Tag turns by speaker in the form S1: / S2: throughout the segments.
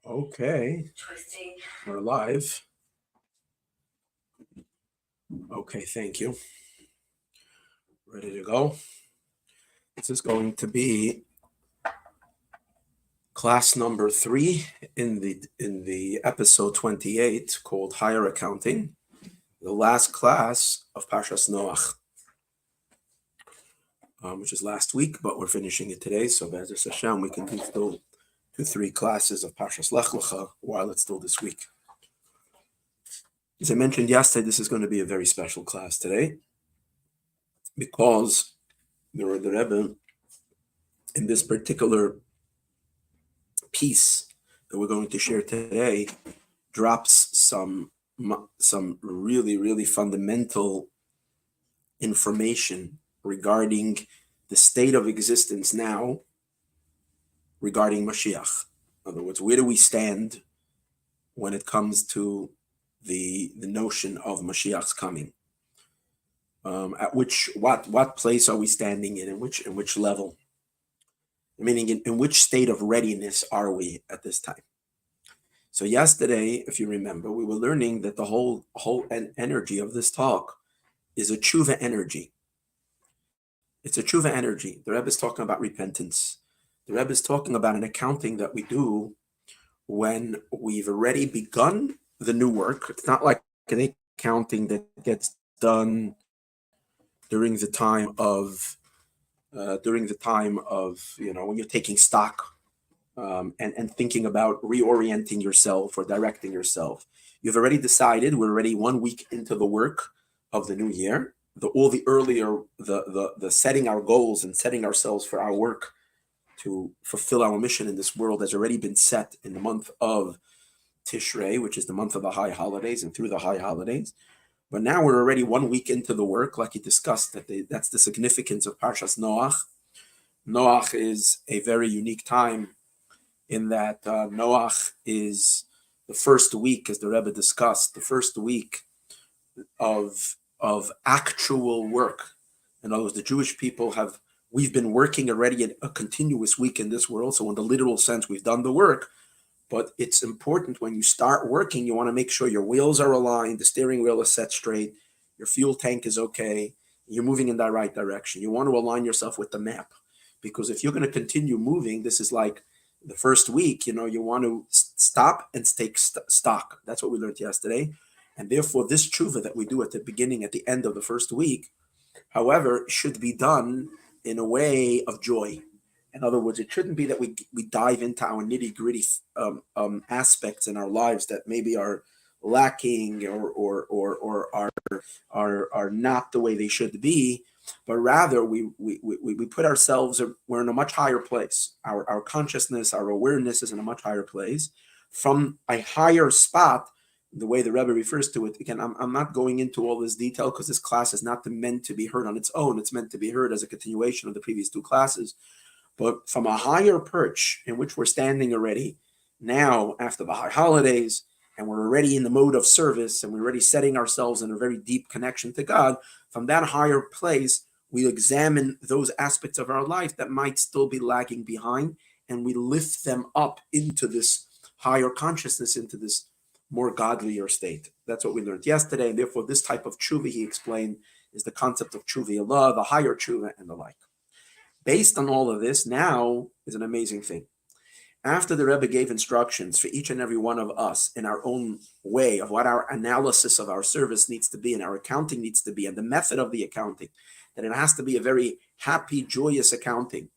S1: Okay, we're live. Okay, thank you. Ready to go? This is going to be class number 3 in the episode 28 called Higher Accounting, the last class of Parshas Noach, which is last week, but we're finishing it today. So Be'ezus Hashem, we can do still 2-3 classes of Parshas Lech Lecha while it's still this week. As I mentioned yesterday, this is going to be a very special class today because the Rebbe, in this particular piece that we're going to share today, drops some really, really fundamental information regarding the state of existence now regarding Mashiach. In other words, where do we stand when it comes to the notion of Mashiach's coming? At what place are we standing in which level? Meaning in which state of readiness are we at this time? So yesterday, if you remember, we were learning that the whole energy of this talk is a tshuva energy. It's a tshuva energy. The Rebbe is talking about repentance. The Rebbe is talking about an accounting that we do when we've already begun the new work. It's not like an accounting that gets done during the time of when you're taking stock and thinking about reorienting yourself or directing yourself. You've already decided. We're already 1 week into the work of the new year. The setting our goals and setting ourselves for our work to fulfill our mission in this world has already been set in the month of Tishrei, which is the month of the high holidays, and through the high holidays. But now we're already 1 week into the work, like you discussed. That's the significance of Parshas Noach. Noach is a very unique time in that Noach is the first week, as the Rebbe discussed, the first week of actual work. In other words, the Jewish people we've been working already a continuous week in this world. So in the literal sense, we've done the work. But it's important when you start working, you want to make sure your wheels are aligned, the steering wheel is set straight, your fuel tank is okay, you're moving in the right direction. You want to align yourself with the map. Because if you're going to continue moving, this is like the first week, you want to stop and take stock. That's what we learned yesterday. And therefore, this tshuva that we do at the beginning, at the end of the first week, however, should be done in a way of joy. In other words, it shouldn't be that we dive into our nitty-gritty aspects in our lives that maybe are lacking or are not the way they should be, but rather we put ourselves, we're in a much higher place. Our consciousness, our awareness is in a much higher place from a higher spot. The way the Rebbe refers to it, again, I'm not going into all this detail because this class is not meant to be heard on its own. It's meant to be heard as a continuation of the previous 2 classes. But from a higher perch in which we're standing already, now after the high holidays, and we're already in the mode of service, and we're already setting ourselves in a very deep connection to God, from that higher place, we examine those aspects of our life that might still be lagging behind, and we lift them up into this higher consciousness, into this more godlier state. That's what we learned yesterday, and therefore this type of tshuva, he explained, is the concept of tshuva Allah, the higher tshuva, and the like. Based on all of this, now is an amazing thing. After the Rebbe gave instructions for each and every one of us in our own way of what our analysis of our service needs to be and our accounting needs to be and the method of the accounting, that it has to be a very happy, joyous accounting.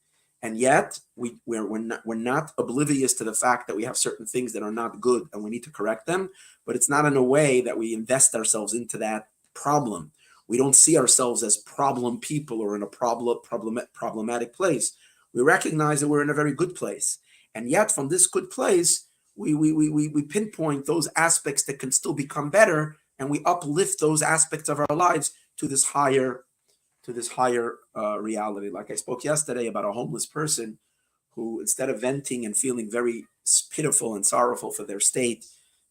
S1: And yet, we're not oblivious to the fact that we have certain things that are not good and we need to correct them, but it's not in a way that we invest ourselves into that problem. We don't see ourselves as problem people or in a problematic place. We recognize that we're in a very good place. And yet from this good place, we pinpoint those aspects that can still become better, and we uplift those aspects of our lives to this higher reality. Like I spoke yesterday about a homeless person who, instead of venting and feeling very pitiful and sorrowful for their state,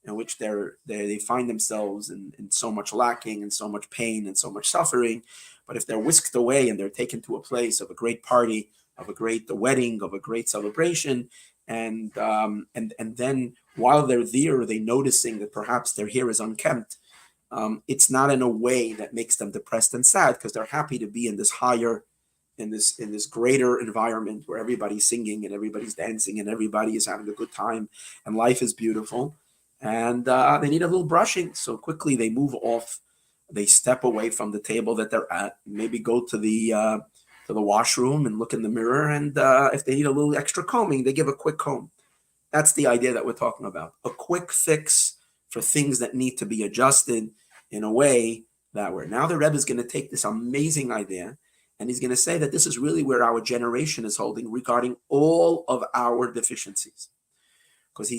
S1: in which they find themselves in so much lacking and so much pain and so much suffering. But if they're whisked away and they're taken to a place of a great party of a great wedding, of a great celebration, and then while they're there, they noticing that perhaps their hair is unkempt. It's not in a way that makes them depressed and sad, because they're happy to be in this higher, in this greater environment where everybody's singing and everybody's dancing and everybody is having a good time and life is beautiful. And they need a little brushing, so quickly they move off. They step away from the table that they're at, maybe go to the washroom and look in the mirror, and if they need a little extra combing, they give a quick comb. That's the idea that we're talking about. A quick fix for things that need to be adjusted in a way that we're. Now the Rebbe is going to take this amazing idea, and he's going to say that this is really where our generation is holding regarding all of our deficiencies. Because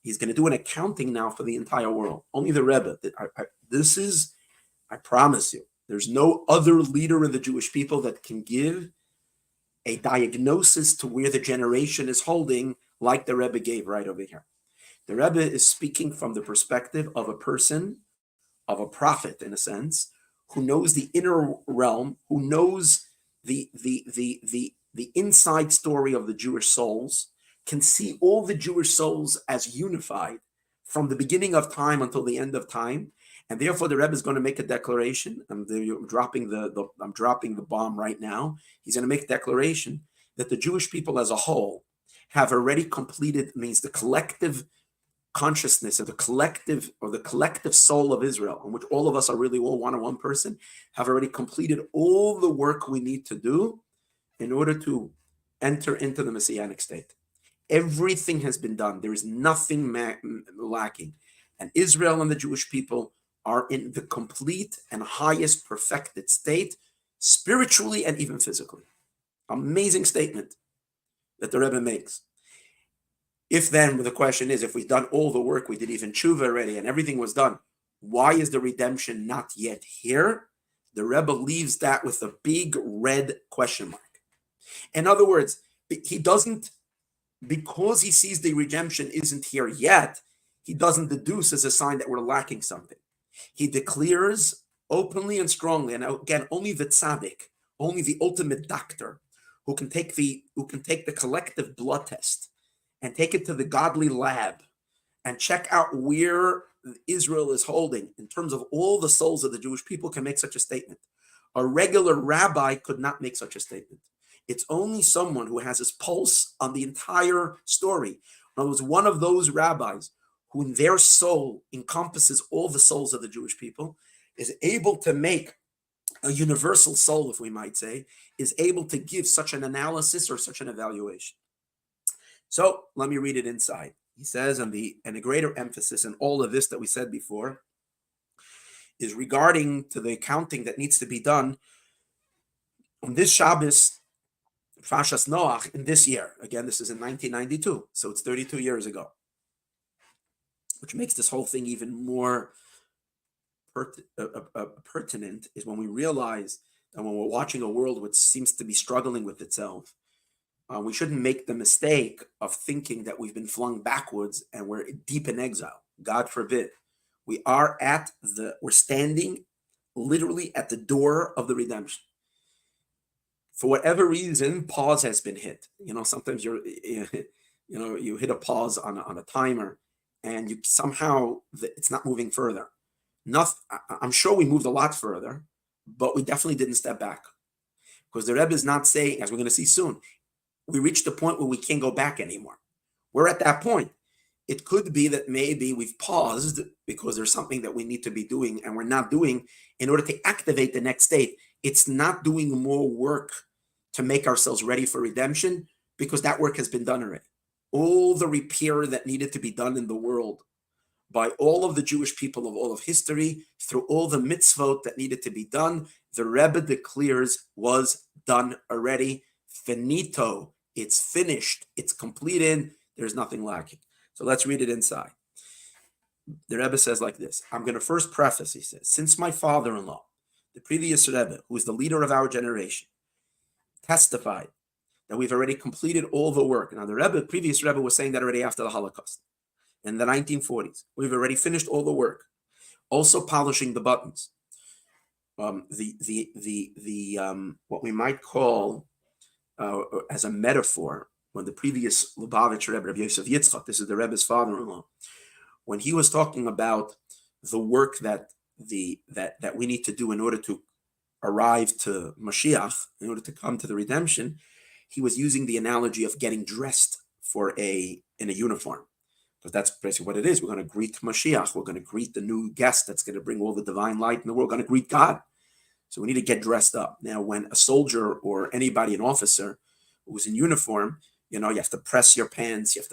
S1: he's going to do an accounting now for the entire world. Only the Rebbe. I promise you, there's no other leader in the Jewish people that can give a diagnosis to where the generation is holding like the Rebbe gave right over here. The Rebbe is speaking from the perspective of a person, of a prophet in a sense, who knows the inner realm, who knows the inside story of the Jewish souls, can see all the Jewish souls as unified from the beginning of time until the end of time. And therefore the Rebbe is going to make a declaration. I'm dropping the bomb right now. He's going to make a declaration that the Jewish people as a whole have already completed, means the collective consciousness of the collective soul of Israel, in which all of us are really all one person, have already completed all the work we need to do in order to enter into the Messianic state. Everything has been done. There is nothing lacking. And Israel and the Jewish people are in the complete and highest perfected state, spiritually and even physically. Amazing statement that the Rebbe makes. If then the question is, if we've done all the work, we did even tshuva already and everything was done, why is the redemption not yet here? The Rebbe leaves that with a big red question mark. In other words, he doesn't, because he sees the redemption isn't here yet, he doesn't deduce as a sign that we're lacking something. He declares openly and strongly, and again, only the tzaddik, only the ultimate doctor, who can take the collective blood test and take it to the godly lab and check out where Israel is holding in terms of all the souls of the Jewish people, can make such a statement. A regular rabbi could not make such a statement. It's only someone who has his pulse on the entire story. In other words, one of those rabbis who in their soul encompasses all the souls of the Jewish people, is able to make a universal soul, if we might say, is able to give such an analysis or such an evaluation. So let me read it inside. He says, and the greater emphasis in all of this that we said before is regarding to the accounting that needs to be done on this Shabbos, Parshas Noach, in this year. Again, this is in 1992, so it's 32 years ago, which makes this whole thing even more pertinent, is when we realize that when we're watching a world which seems to be struggling with itself, we shouldn't make the mistake of thinking that we've been flung backwards and we're deep in exile. God forbid. We're standing literally at the door of the redemption. For whatever reason, pause has been hit. Sometimes you hit a pause on a timer, and you somehow it's not moving further. I'm sure we moved a lot further, but we definitely didn't step back, because the Rebbe is not saying, as we're going to see soon, we reached a point where we can't go back anymore. We're at that point. It could be that maybe we've paused because there's something that we need to be doing and we're not doing in order to activate the next state. It's not doing more work to make ourselves ready for redemption, because that work has been done already. All the repair that needed to be done in the world by all of the Jewish people of all of history, through all the mitzvot that needed to be done, the Rebbe declares was done already. Finito. It's finished. It's completed. There's nothing lacking. So let's read it inside. The Rebbe says like this. I'm going to first preface, he says, since my father-in-law, the previous Rebbe, who is the leader of our generation, testified that we've already completed all the work. Now, the previous Rebbe was saying that already after the Holocaust, in the 1940s. We've already finished all the work. Also polishing the buttons. What we might call as a metaphor, when the previous Lubavitch Rebbe, Rabbi Yosef Yitzchak, this is the Rebbe's father-in-law, when he was talking about the work that we need to do in order to arrive to Mashiach, in order to come to the redemption, he was using the analogy of getting dressed in a uniform. Because that's basically what it is. We're going to greet Mashiach. We're going to greet the new guest that's going to bring all the divine light in the world. We're going to greet God. So we need to get dressed up. Now, when a soldier or anybody, an officer who's in uniform, you have to press your pants. You have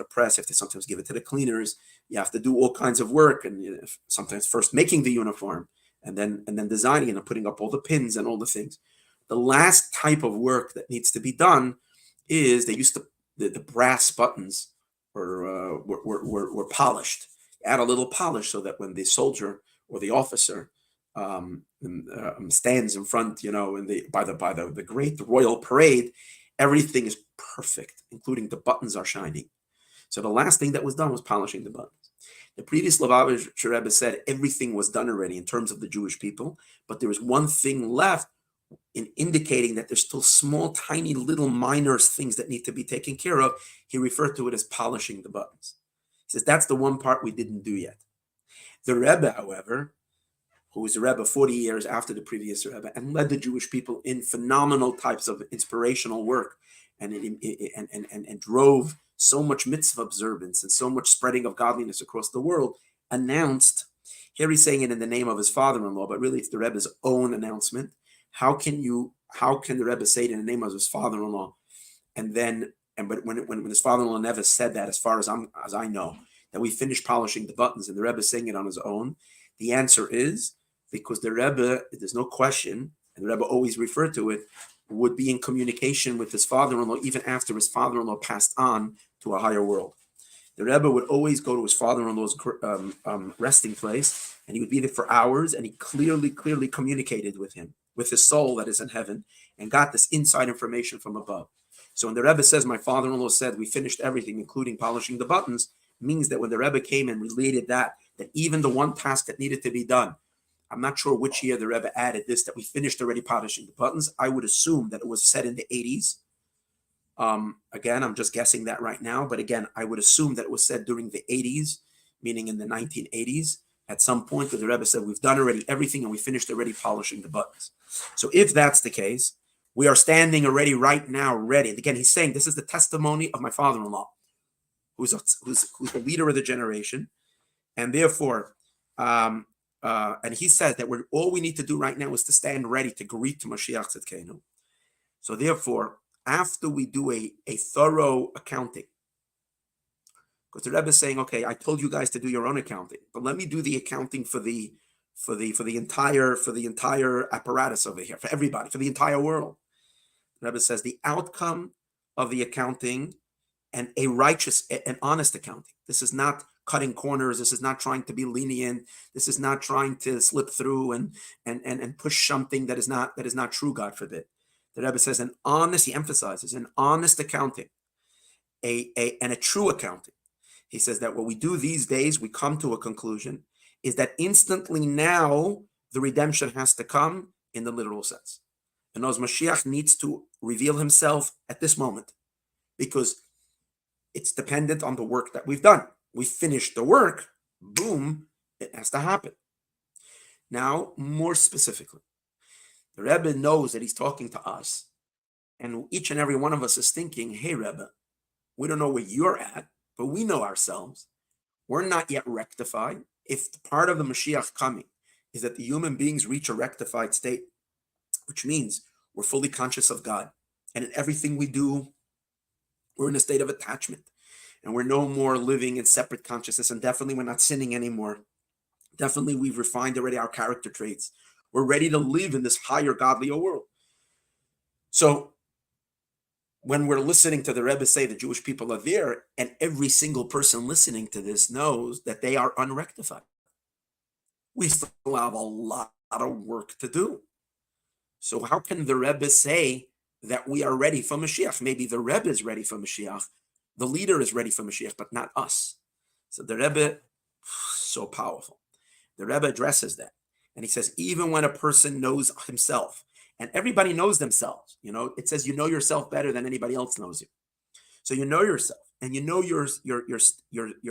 S1: to sometimes give it to the cleaners. You have to do all kinds of work, and sometimes first making the uniform, and then designing and putting up all the pins and all the things. The last type of work that needs to be done is they used to the brass buttons were polished. Add a little polish so that when the soldier or the officer stands in front, by the great royal parade, everything is perfect, including the buttons are shining. So the last thing that was done was polishing the buttons. The previous Lubavitch Rebbe said everything was done already in terms of the Jewish people, but there was one thing left, in indicating that there's still small, tiny, little minor things that need to be taken care of. He referred to it as polishing the buttons. He says that's the one part we didn't do yet. The Rebbe, however, who was the Rebbe 40 years after the previous Rebbe and led the Jewish people in phenomenal types of inspirational work, and drove so much mitzvah observance and so much spreading of godliness across the world, announced, here he's saying it in the name of his father-in-law, but really it's the Rebbe's own announcement. How can the Rebbe say it in the name of his father-in-law? But when his father-in-law never said that, as far as I know, that we finished polishing the buttons, and the Rebbe saying it on his own, the answer is because the Rebbe, there's no question, and the Rebbe always referred to it, would be in communication with his father-in-law even after his father-in-law passed on to a higher world. The Rebbe would always go to his father-in-law's resting place, and he would be there for hours, and he clearly communicated with him, with his soul that is in heaven, and got this inside information from above. So when the Rebbe says, my father-in-law said we finished everything, including polishing the buttons, means that when the Rebbe came and related that even the one task that needed to be done, I'm not sure which year the Rebbe added this, that we finished already polishing the buttons. I would assume that it was said in the 80s. Again, I'm just guessing that right now, but again, I would assume that it was said during the 80s, meaning in the 1980s, at some point where the Rebbe said, we've done already everything and we finished already polishing the buttons. So if that's the case, we are standing already right now ready. And again, he's saying, this is the testimony of my father-in-law, who's the leader of the generation. And therefore, and he says that all we need to do right now is to stand ready to greet to Mashiach Tzidkenu. So therefore, after we do a thorough accounting, because the Rebbe is saying, okay, I told you guys to do your own accounting, but let me do the accounting for the entire apparatus over here, for everybody, for the entire world. The Rebbe says the outcome of the accounting, and a righteous and honest accounting. This is not cutting corners. This is not trying to be lenient. This is not trying to slip through and push something that is not true, God forbid. The Rebbe says he emphasizes an honest accounting, and a true accounting. He says that what we do these days, we come to a conclusion, is that instantly now the redemption has to come in the literal sense. And as Mashiach needs to reveal himself at this moment, because it's dependent on the work that we've done. We finished the work, boom, it has to happen. Now, more specifically, the Rebbe knows that he's talking to us, and each and every one of us is thinking, hey, Rebbe, we don't know where you're at, but we know ourselves. We're not yet rectified. If part of the Mashiach coming is that the human beings reach a rectified state, which means we're fully conscious of God, and in everything we do, we're in a state of attachment, and we're no more living in separate consciousness, and definitely we're not sinning anymore. Definitely we've refined already our character traits. We're ready to live in this higher, godlier world. So when we're listening to the Rebbe say the Jewish people are there, and every single person listening to this knows that they are unrectified, we still have a lot of work to do. So how can the Rebbe say that we are ready for Mashiach? Maybe the Rebbe is ready for Mashiach, the leader is ready for Mashiach, but not us. So the Rebbe, so powerful. The Rebbe addresses that. And he says, even when a person knows himself And everybody knows themselves. It says you know yourself better than anybody else knows you. So you know yourself, and you know your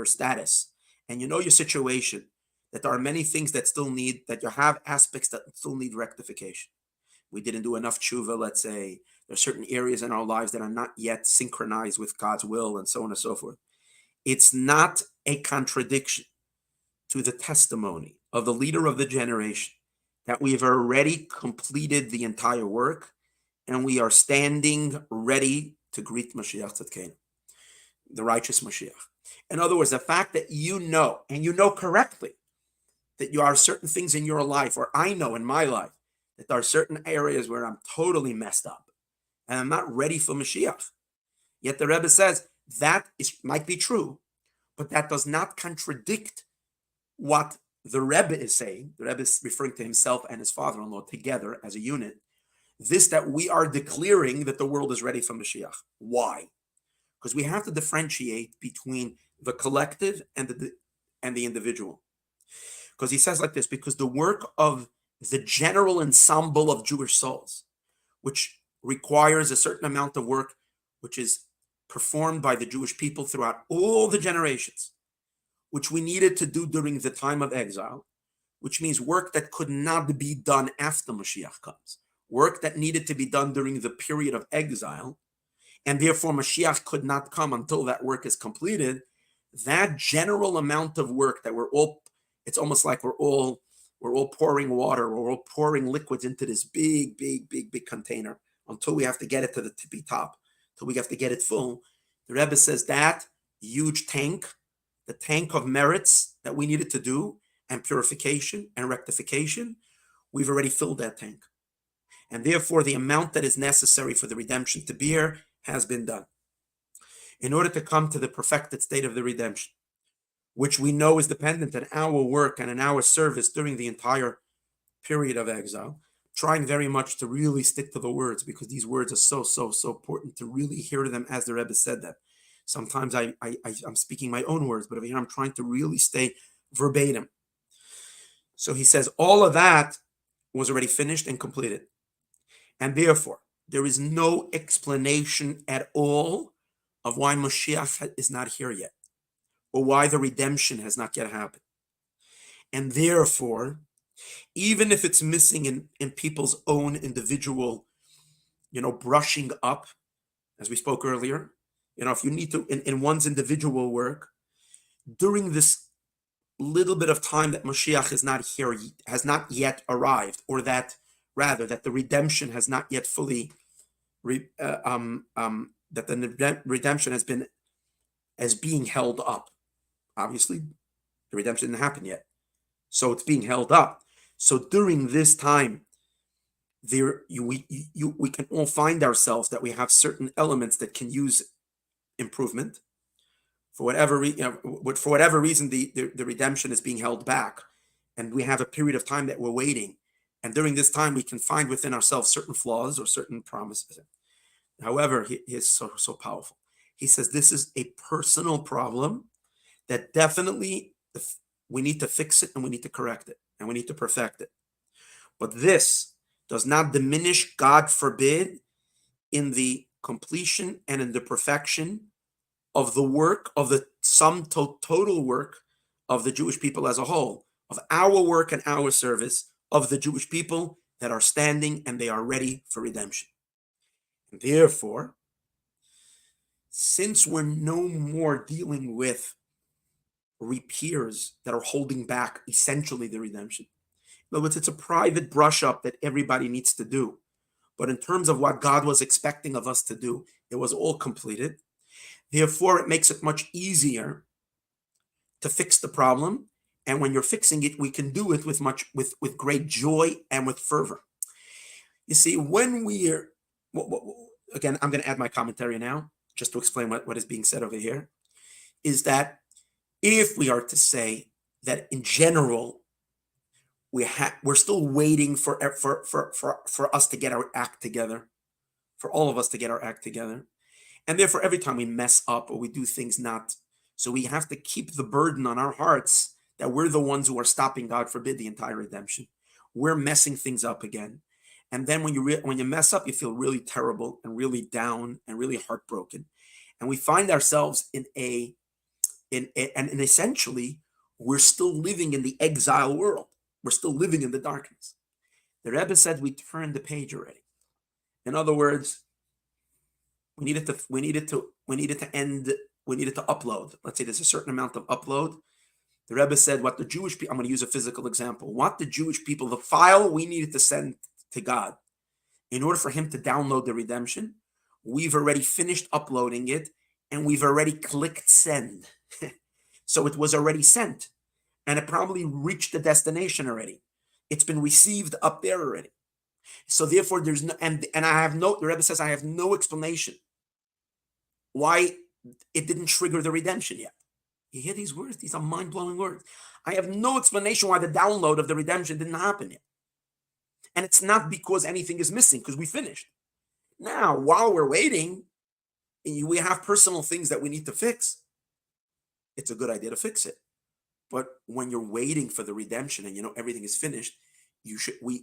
S1: status, and you know your situation, that there are many things that you have aspects that still need rectification. We didn't do enough tshuva, let's say. There are certain areas in our lives that are not yet synchronized with God's will, and so on and so forth. It's not a contradiction to the testimony of the leader of the generation that we've already completed the entire work, and we are standing ready to greet Mashiach Tzidkenu, the righteous Mashiach. In other words, the fact that you know, and you know correctly, that there are certain things in your life, or I know in my life, that there are certain areas where I'm totally messed up, and I'm not ready for Mashiach. Yet the Rebbe says that might be true, but that does not contradict what the Rebbe is saying. The Rebbe is referring to himself and his father-in-law together as a unit. This, that we are declaring that the world is ready for Mashiach. Why? Because we have to differentiate between the collective and the individual. Because he says like this, because the work of the general ensemble of Jewish souls, which requires a certain amount of work, which is performed by the Jewish people throughout all the generations, which we needed to do during the time of exile, which means work that could not be done after Mashiach comes, work that needed to be done during the period of exile, and therefore Mashiach could not come until that work is completed. That general amount of work that it's almost like we're all pouring water, we're all pouring liquids into this big container until we have to get it to the tippy top, until we have to get it full. The Rebbe says that huge tank, the tank of merits that we needed to do, and purification and rectification, we've already filled that tank. And therefore, the amount that is necessary for the redemption to be here has been done. In order to come to the perfected state of the redemption, which we know is dependent on our work and on our service during the entire period of exile, trying very much to really stick to the words, because these words are so important to really hear them as the Rebbe said them. Sometimes I'm speaking my own words, but over here I'm trying to really stay verbatim. So he says all of that was already finished and completed. And therefore, there is no explanation at all of why Mashiach is not here yet, or why the redemption has not yet happened. And therefore, even if it's missing in people's own individual, brushing up, as we spoke earlier, if you need to, in one's individual work, during this little bit of time that Mashiach is not here, has not yet arrived, or that the redemption has not yet fully, that the redemption has been as being held up. Obviously, the redemption didn't happen yet, so it's being held up. So during this time, we can all find ourselves that we have certain elements that can use improvement. For whatever reason, the redemption is being held back, and we have a period of time that we're waiting. And during this time, we can find within ourselves certain flaws or certain promises. However, he is so powerful. He says this is a personal problem that definitely we need to fix it, and we need to correct it, and we need to perfect it. But this does not diminish, God forbid, in the completion and in the perfection of the work, of the sum total work of the Jewish people as a whole, of our work and our service of the Jewish people that are standing and they are ready for redemption. And therefore, since we're no more dealing with repairs that are holding back essentially the redemption, in other words, it's a private brush up that everybody needs to do. But in terms of what God was expecting of us to do, it was all completed. Therefore, it makes it much easier to fix the problem. And when you're fixing it, we can do it with great joy and with fervor. You see, when we're, again, I'm going to add my commentary now, just to explain what is being said over here, is that if we are to say that in general, we're still waiting for us to get our act together, for all of us to get our act together. And therefore, every time we mess up or we do things not, so we have to keep the burden on our hearts that we're the ones who are stopping, God forbid, the entire redemption. We're messing things up again. And then when you mess up, you feel really terrible and really down and really heartbroken. And we find ourselves and essentially, we're still living in the exile world. We're still living in the darkness. The Rebbe said we turned the page already. In other words, we needed to upload. Let's say there's a certain amount of upload. The Rebbe said what the Jewish people, I'm going to use a physical example, what the Jewish people, the file we needed to send to God in order for him to download the redemption, we've already finished uploading it and we've already clicked send. So it was already sent and it probably reached the destination already. It's been received up there already. So therefore there's no, and the Rebbe says, I have no explanation why it didn't trigger the redemption yet. You hear these words? These are mind-blowing words. I have no explanation why the download of the redemption didn't happen yet. And it's not because anything is missing, because we finished. Now, while we're waiting, we have personal things that we need to fix. It's a good idea to fix it. But when you're waiting for the redemption and everything is finished, we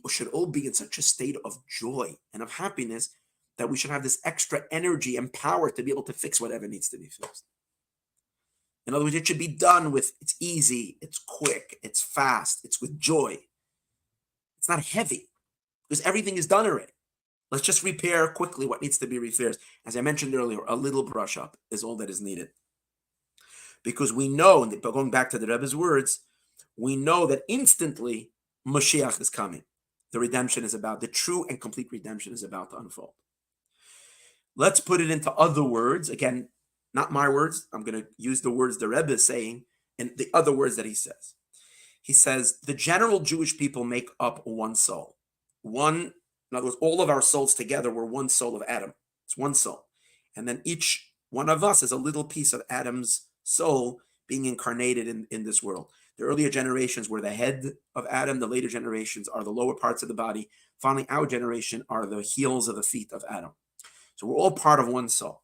S1: should all be in such a state of joy and of happiness that we should have this extra energy and power to be able to fix whatever needs to be fixed. In other words, it should be done with, it's easy, it's quick, it's fast, it's with joy. It's not heavy because everything is done already. Let's just repair quickly what needs to be repaired. As I mentioned earlier, a little brush up is all that is needed. Because we know, and going back to the Rebbe's words, we know that instantly Mashiach is coming. The redemption is about, the true and complete redemption is about to unfold. Let's put it into other words. Again, not my words. I'm going to use the words the Rebbe is saying and the other words that he says. He says, the general Jewish people make up one soul. In other words, all of our souls together were one soul of Adam. It's one soul. And then each one of us is a little piece of Adam's soul being incarnated in this world. The earlier generations were the head of Adam. The later generations are the lower parts of the body. Finally, our generation are the heels of the feet of Adam. So we're all part of one soul.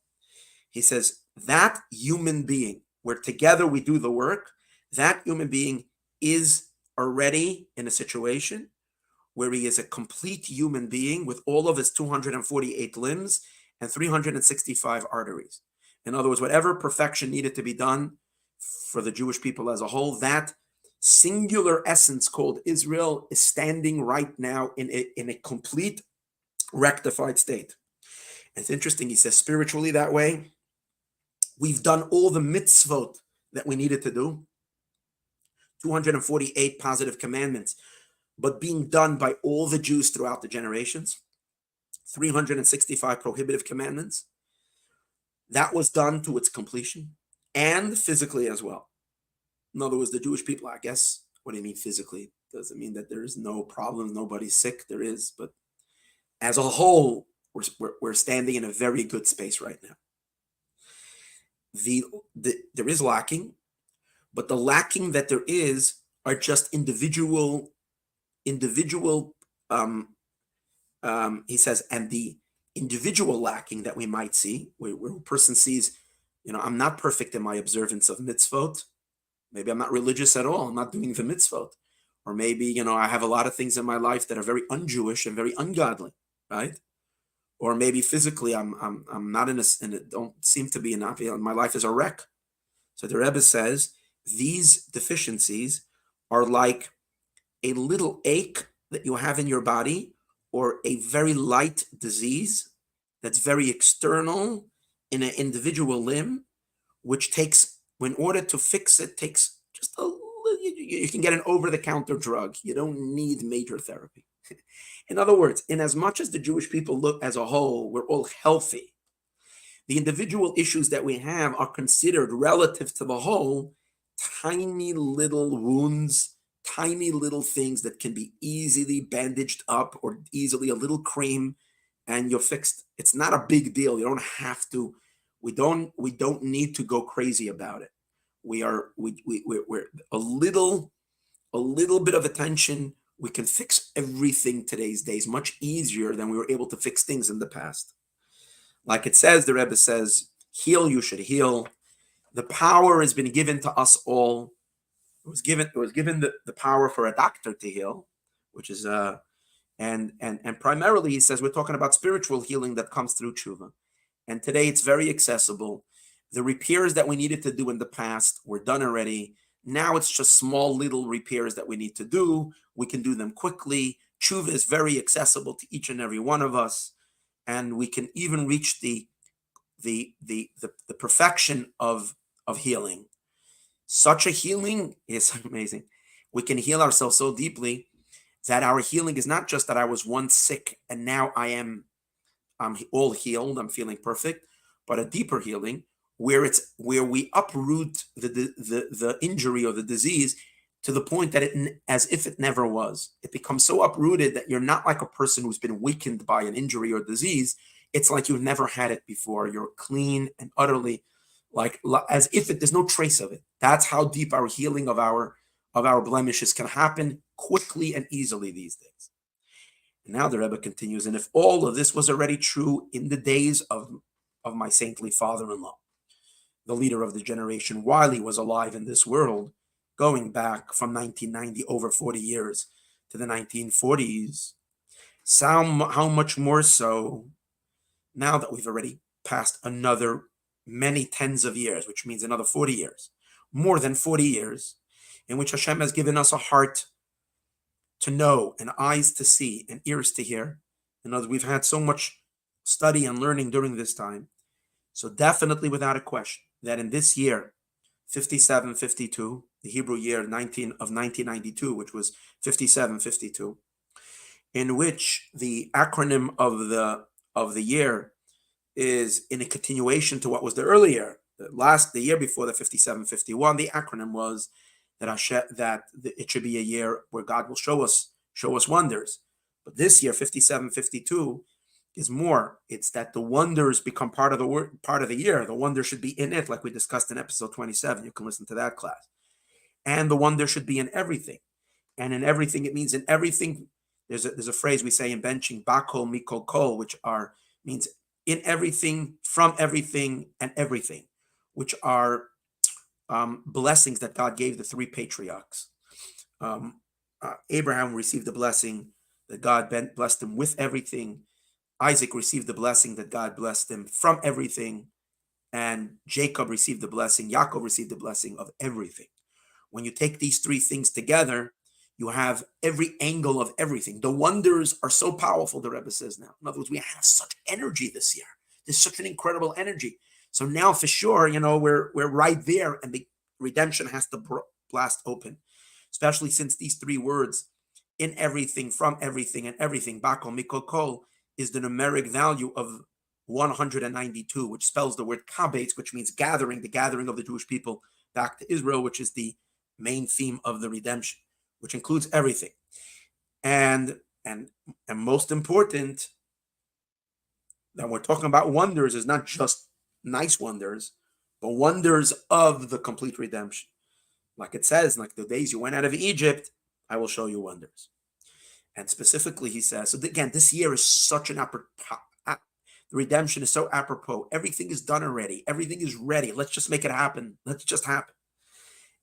S1: He says, that human being, where together we do the work, that human being is already in a situation where he is a complete human being with all of his 248 limbs and 365 arteries. In other words, whatever perfection needed to be done for the Jewish people as a whole, that singular essence called Israel is standing right now in a complete rectified state. It's interesting, he says, spiritually that way, we've done all the mitzvot that we needed to do, 248 positive commandments, but being done by all the Jews throughout the generations, 365 prohibitive commandments, that was done to its completion, and physically as well. In other words, the Jewish people, I guess, what do you mean physically? Does it mean that there is no problem, nobody's sick? There is, but as a whole, we're standing in a very good space right now. There is lacking, but the lacking that there is are just individual. He says, and the individual lacking that we might see, where a person sees, I'm not perfect in my observance of mitzvot. Maybe I'm not religious at all. I'm not doing the mitzvot. Or maybe, I have a lot of things in my life that are very un-Jewish and very ungodly, right? Or maybe physically, I'm not in it don't seem to be enough. My life is a wreck. So the Rebbe says these deficiencies are like a little ache that you have in your body, or a very light disease that's very external in an individual limb, which takes, in order to fix it, takes just a little, you can get an over-the-counter drug. You don't need major therapy. In other words, in as much as the Jewish people look as a whole, we're all healthy. The individual issues that we have are considered relative to the whole, tiny little wounds, tiny little things that can be easily bandaged up or easily a little cream and you're fixed. It's not a big deal. You don't have to, we don't need to go crazy about it. We're a little bit of attention. We can fix everything today's days much easier than we were able to fix things in the past. Like it says, the Rebbe says, heal, you should heal. The power has been given to us all. It was given the power for a doctor to heal, which is And primarily, he says, we're talking about spiritual healing that comes through tshuva. And today it's very accessible. The repairs that we needed to do in the past were done already. Now it's just small little repairs that we need to do. We can do them quickly. Tshuva is very accessible to each and every one of us, and we can even reach the perfection of healing. Such a healing is amazing. We can heal ourselves so deeply that our healing is not just that I was once sick and now I'm all healed, I'm feeling perfect, but a deeper healing where we uproot the injury or the disease to the point that it, as if it never was. It becomes so uprooted that you're not like a person who's been weakened by an injury or disease. It's like you've never had it before. You're clean and utterly like as if there's no trace of it. That's how deep our healing of our blemishes can happen quickly and easily these days. And now the Rebbe continues, and if all of this was already true in the days of my saintly father-in-law, the leader of the generation, while he was alive in this world, going back from 1990, over 40 years, to the 1940s, how much more so now that we've already passed another many tens of years, which means another 40 years, more than 40 years, in which Hashem has given us a heart to know and eyes to see and ears to hear. In other words, we've had so much study and learning during this time. So definitely without a question that in this year, 5752, the Hebrew year of 1992, which was 5752, in which the acronym of the year is in a continuation to what was the earlier, the year before the 5751, the acronym was that it should be a year where God will show us wonders. But this year, 5752, is more. It's that the wonders become part of the year. The wonder should be in it, like we discussed in episode 27. You can listen to that class. And the wonder should be in everything. And in everything, it means in everything. There's a phrase we say in benching, bakol mikol kol, which means in everything, from everything, and everything, which are blessings that God gave the three patriarchs. Abraham received the blessing that God blessed him with everything. Isaac received the blessing that God blessed him from everything. And Jacob received the blessing. Yaakov received the blessing of everything. When you take these three things together, you have every angle of everything. The wonders are so powerful, the Rebbe says now. In other words, we have such energy this year. There's such an incredible energy. So now for sure, we're right there, and the redemption has to blast open, especially since these three words, in everything, from everything, and everything, bakol mikol kol, is the numeric value of 192, which spells the word kabetz, which means gathering, the gathering of the Jewish people back to Israel, which is the main theme of the redemption, which includes everything. And most important, that we're talking about wonders is not just nice wonders, but wonders of the complete redemption. Like it says, like the days you went out of Egypt, I will show you wonders. And specifically, he says, so again, this year is such an the redemption is so apropos. Everything is done already. Everything is ready. Let's just make it happen. Let's just happen.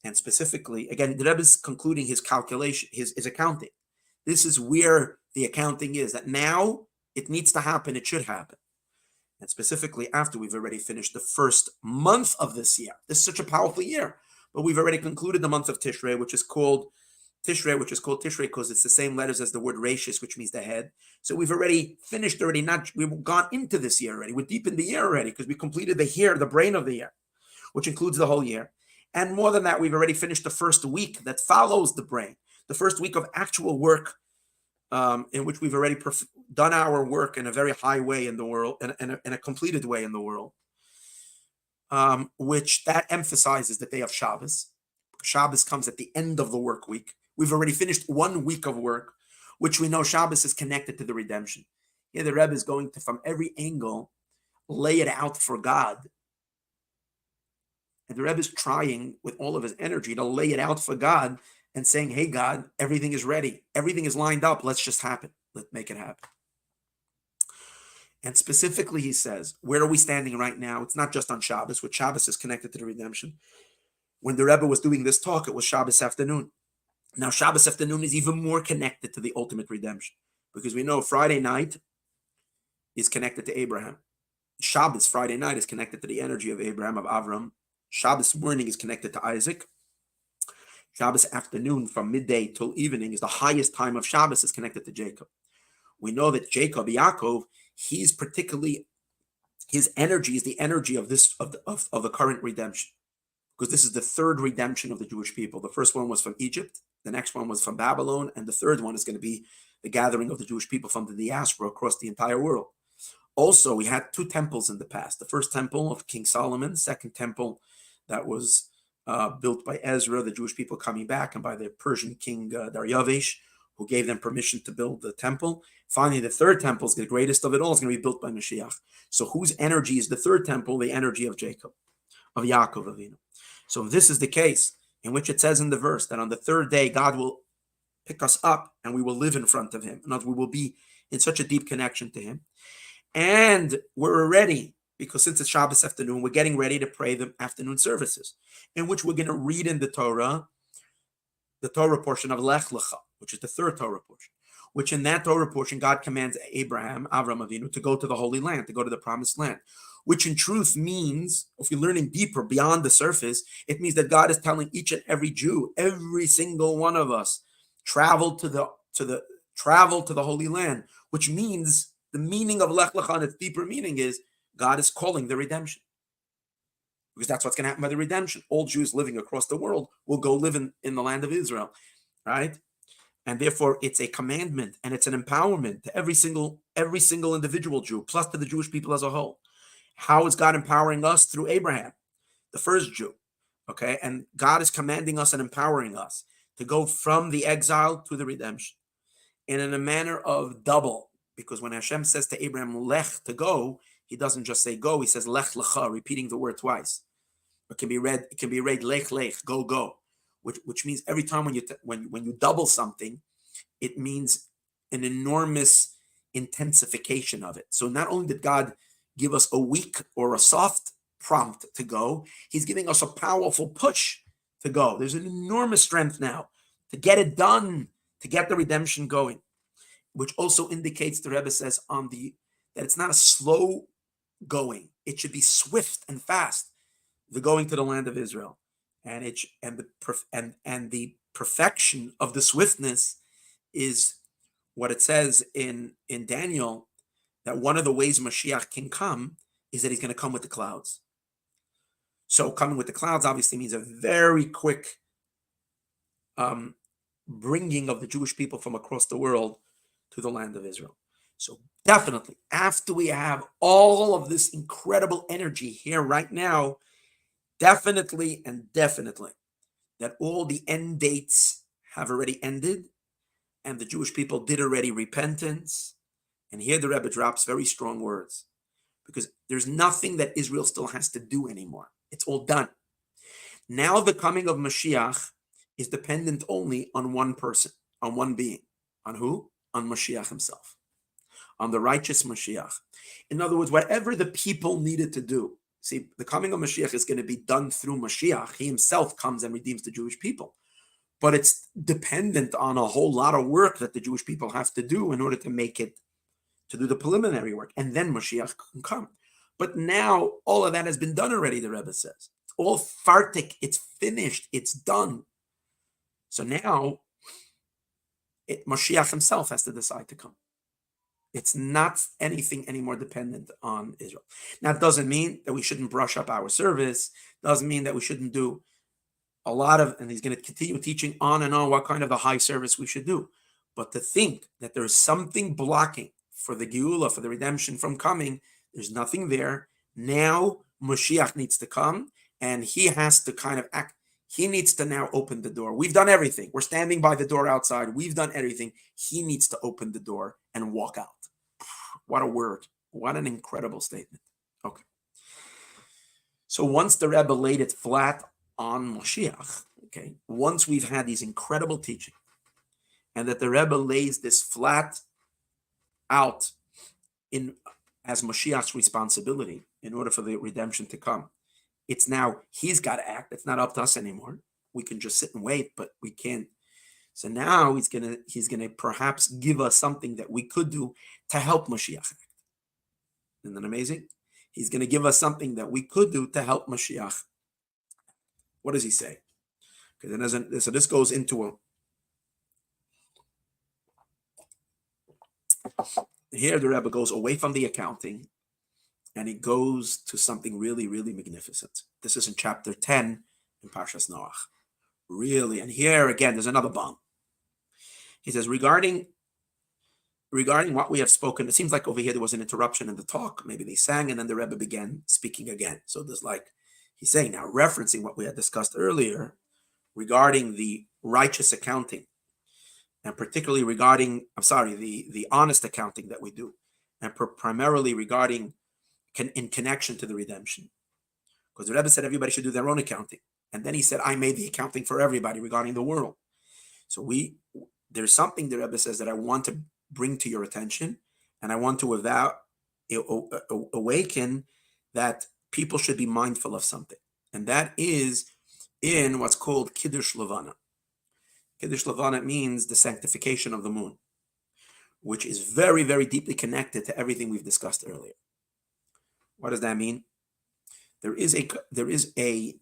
S1: And specifically, again, the Rebbe is concluding his calculation, his accounting. This is where the accounting is, that now it needs to happen. It should happen. And specifically, after we've already finished the first month of this year. This is such a powerful year. But we've already concluded the month of Tishrei, which is called Tishrei because it's the same letters as the word Rashis, which means the head. So we've already finished already. We've gone into this year already. We're deep in the year already because we completed the brain of the year, which includes the whole year. And more than that, we've already finished the first week that follows the brain, the first week of actual work, in which we've already done our work in a very high way in the world, in a completed way in the world, which that emphasizes the day of Shabbos. Shabbos comes at the end of the work week. We've already finished 1 week of work, which we know Shabbos is connected to the redemption. Here the Rebbe is going to, from every angle, lay it out for God. And the Rebbe is trying with all of his energy to lay it out for God and saying, hey, God, everything is ready. Everything is lined up. Let's just happen. Let's make it happen. And specifically, he says, where are we standing right now? It's not just on Shabbos, which Shabbos is connected to the redemption. When the Rebbe was doing this talk, it was Shabbos afternoon. Now, Shabbos afternoon is even more connected to the ultimate redemption. because we know Friday night is connected to Abraham. Shabbos, Friday night, is connected to the energy of Abraham, of Avram. Shabbos morning is connected to Isaac. Shabbos afternoon from midday till evening is the highest time of Shabbos, is connected to Jacob. We know that Jacob, Yaakov, he's particularly, his energy is the energy of this of the current redemption, because this is the third redemption of the Jewish people. The first one was from Egypt, the next one was from Babylon, and the third one is going to be the gathering of the Jewish people from the diaspora across the entire world. Also, we had two temples in the past. The first temple of King Solomon, second temple that was built by Ezra, the Jewish people coming back, and by the Persian king Dariavesh, who gave them permission to build the temple. Finally, the third temple is the greatest of it all. It's going to be built by Mashiach. So whose energy is the third temple? The energy of Jacob, of Yaakov Avinu. So if this is the case, in which it says in the verse that on the third day, God will pick us up and we will live in front of him. In other words, we will be in such a deep connection to him. And we're ready, because since it's Shabbos afternoon, we're getting ready to pray the afternoon services, in which we're going to read in the Torah portion of Lech Lecha, which is the third Torah portion, which in that Torah portion, God commands Avram Avinu, to go to the Holy Land, to go to the Promised Land, which in truth means, if you're learning deeper beyond the surface, it means that God is telling each and every Jew, every single one of us, travel to the Holy Land, which means the meaning of Lech Lecha and its deeper meaning is God is calling the redemption. Because that's what's going to happen by the redemption. All Jews living across the world will go live in the land of Israel, right? And therefore, it's a commandment and it's an empowerment to every single individual Jew, plus to the Jewish people as a whole. How is God empowering us? Through Abraham, the first Jew, okay? And God is commanding us and empowering us to go from the exile to the redemption, and in a manner of double. Because when Hashem says to Abraham, Lech, to go, he doesn't just say go, he says Lech Lecha, repeating the word twice. It can be read Lech Lech, go go, which means every time when you double something, it means an enormous intensification of it. So not only did God give us a weak or a soft prompt to go, he's giving us a powerful push to go. There's an enormous strength now to get it done, to get the redemption going, which also indicates, the Rebbe says that it's not a slow going; it should be swift and fast. The going to the land of Israel, and the perfection of the swiftness is what it says in Daniel, that one of the ways Mashiach can come is that he's going to come with the clouds. So coming with the clouds obviously means a very quick bringing of the Jewish people from across the world to the land of Israel. So definitely, after we have all of this incredible energy here right now, definitely that all the end dates have already ended, and the Jewish people did already repentance. And here the Rebbe drops very strong words, because there's nothing that Israel still has to do anymore. It's all done. Now the coming of Mashiach is dependent only on one person, on one being. On who? On Mashiach himself, on the righteous Mashiach. In other words, whatever the people needed to do, see, the coming of Mashiach is going to be done through Mashiach. He himself comes and redeems the Jewish people. But it's dependent on a whole lot of work that the Jewish people have to do in order to make it, to do the preliminary work. And then Mashiach can come. But now all of that has been done already, the Rebbe says. It's all fartik, it's finished, it's done. So now Mashiach himself has to decide to come. It's not anything anymore dependent on Israel. Now, it doesn't mean that we shouldn't brush up our service. Doesn't mean that we shouldn't do a lot of, and he's going to continue teaching on and on what kind of the high service we should do. But to think that there's something blocking for the Geula, for the redemption from coming, there's nothing there. Now Mashiach needs to come, and he has to kind of act. He needs to now open the door. We've done everything. We're standing by the door outside. We've done everything. He needs to open the door and walk out. What a word. What an incredible statement. Okay. So once the Rebbe laid it flat on Mashiach, okay, once we've had these incredible teaching, and that the Rebbe lays this flat out as Mashiach's responsibility in order for the redemption to come, it's now he's got to act. It's not up to us anymore. We can just sit and wait, but we can't So now he's gonna perhaps give us something that we could do to help Mashiach. Isn't that amazing? He's gonna give us something that we could do to help Mashiach. What does he say? So this goes into here the Rebbe goes away from the accounting and he goes to something really, really magnificent. This is in chapter 10 in Parshas Noach. Really, and here again, there's another bomb. He says, regarding what we have spoken, it seems like over here there was an interruption in the talk. Maybe they sang and then the Rebbe began speaking again. So there's he's saying now, referencing what we had discussed earlier regarding the righteous accounting, and particularly regarding, the honest accounting that we do, and primarily regarding in connection to the redemption. Because the Rebbe said everybody should do their own accounting. And then he said, I made the accounting for everybody regarding the world. So there's something the Rebbe says that I want to bring to your attention, and I want to awaken that people should be mindful of something. And that is in what's called Kiddush Levana. Kiddush Levana means the sanctification of the moon, which is very, very deeply connected to everything we've discussed earlier. What does that mean? There is a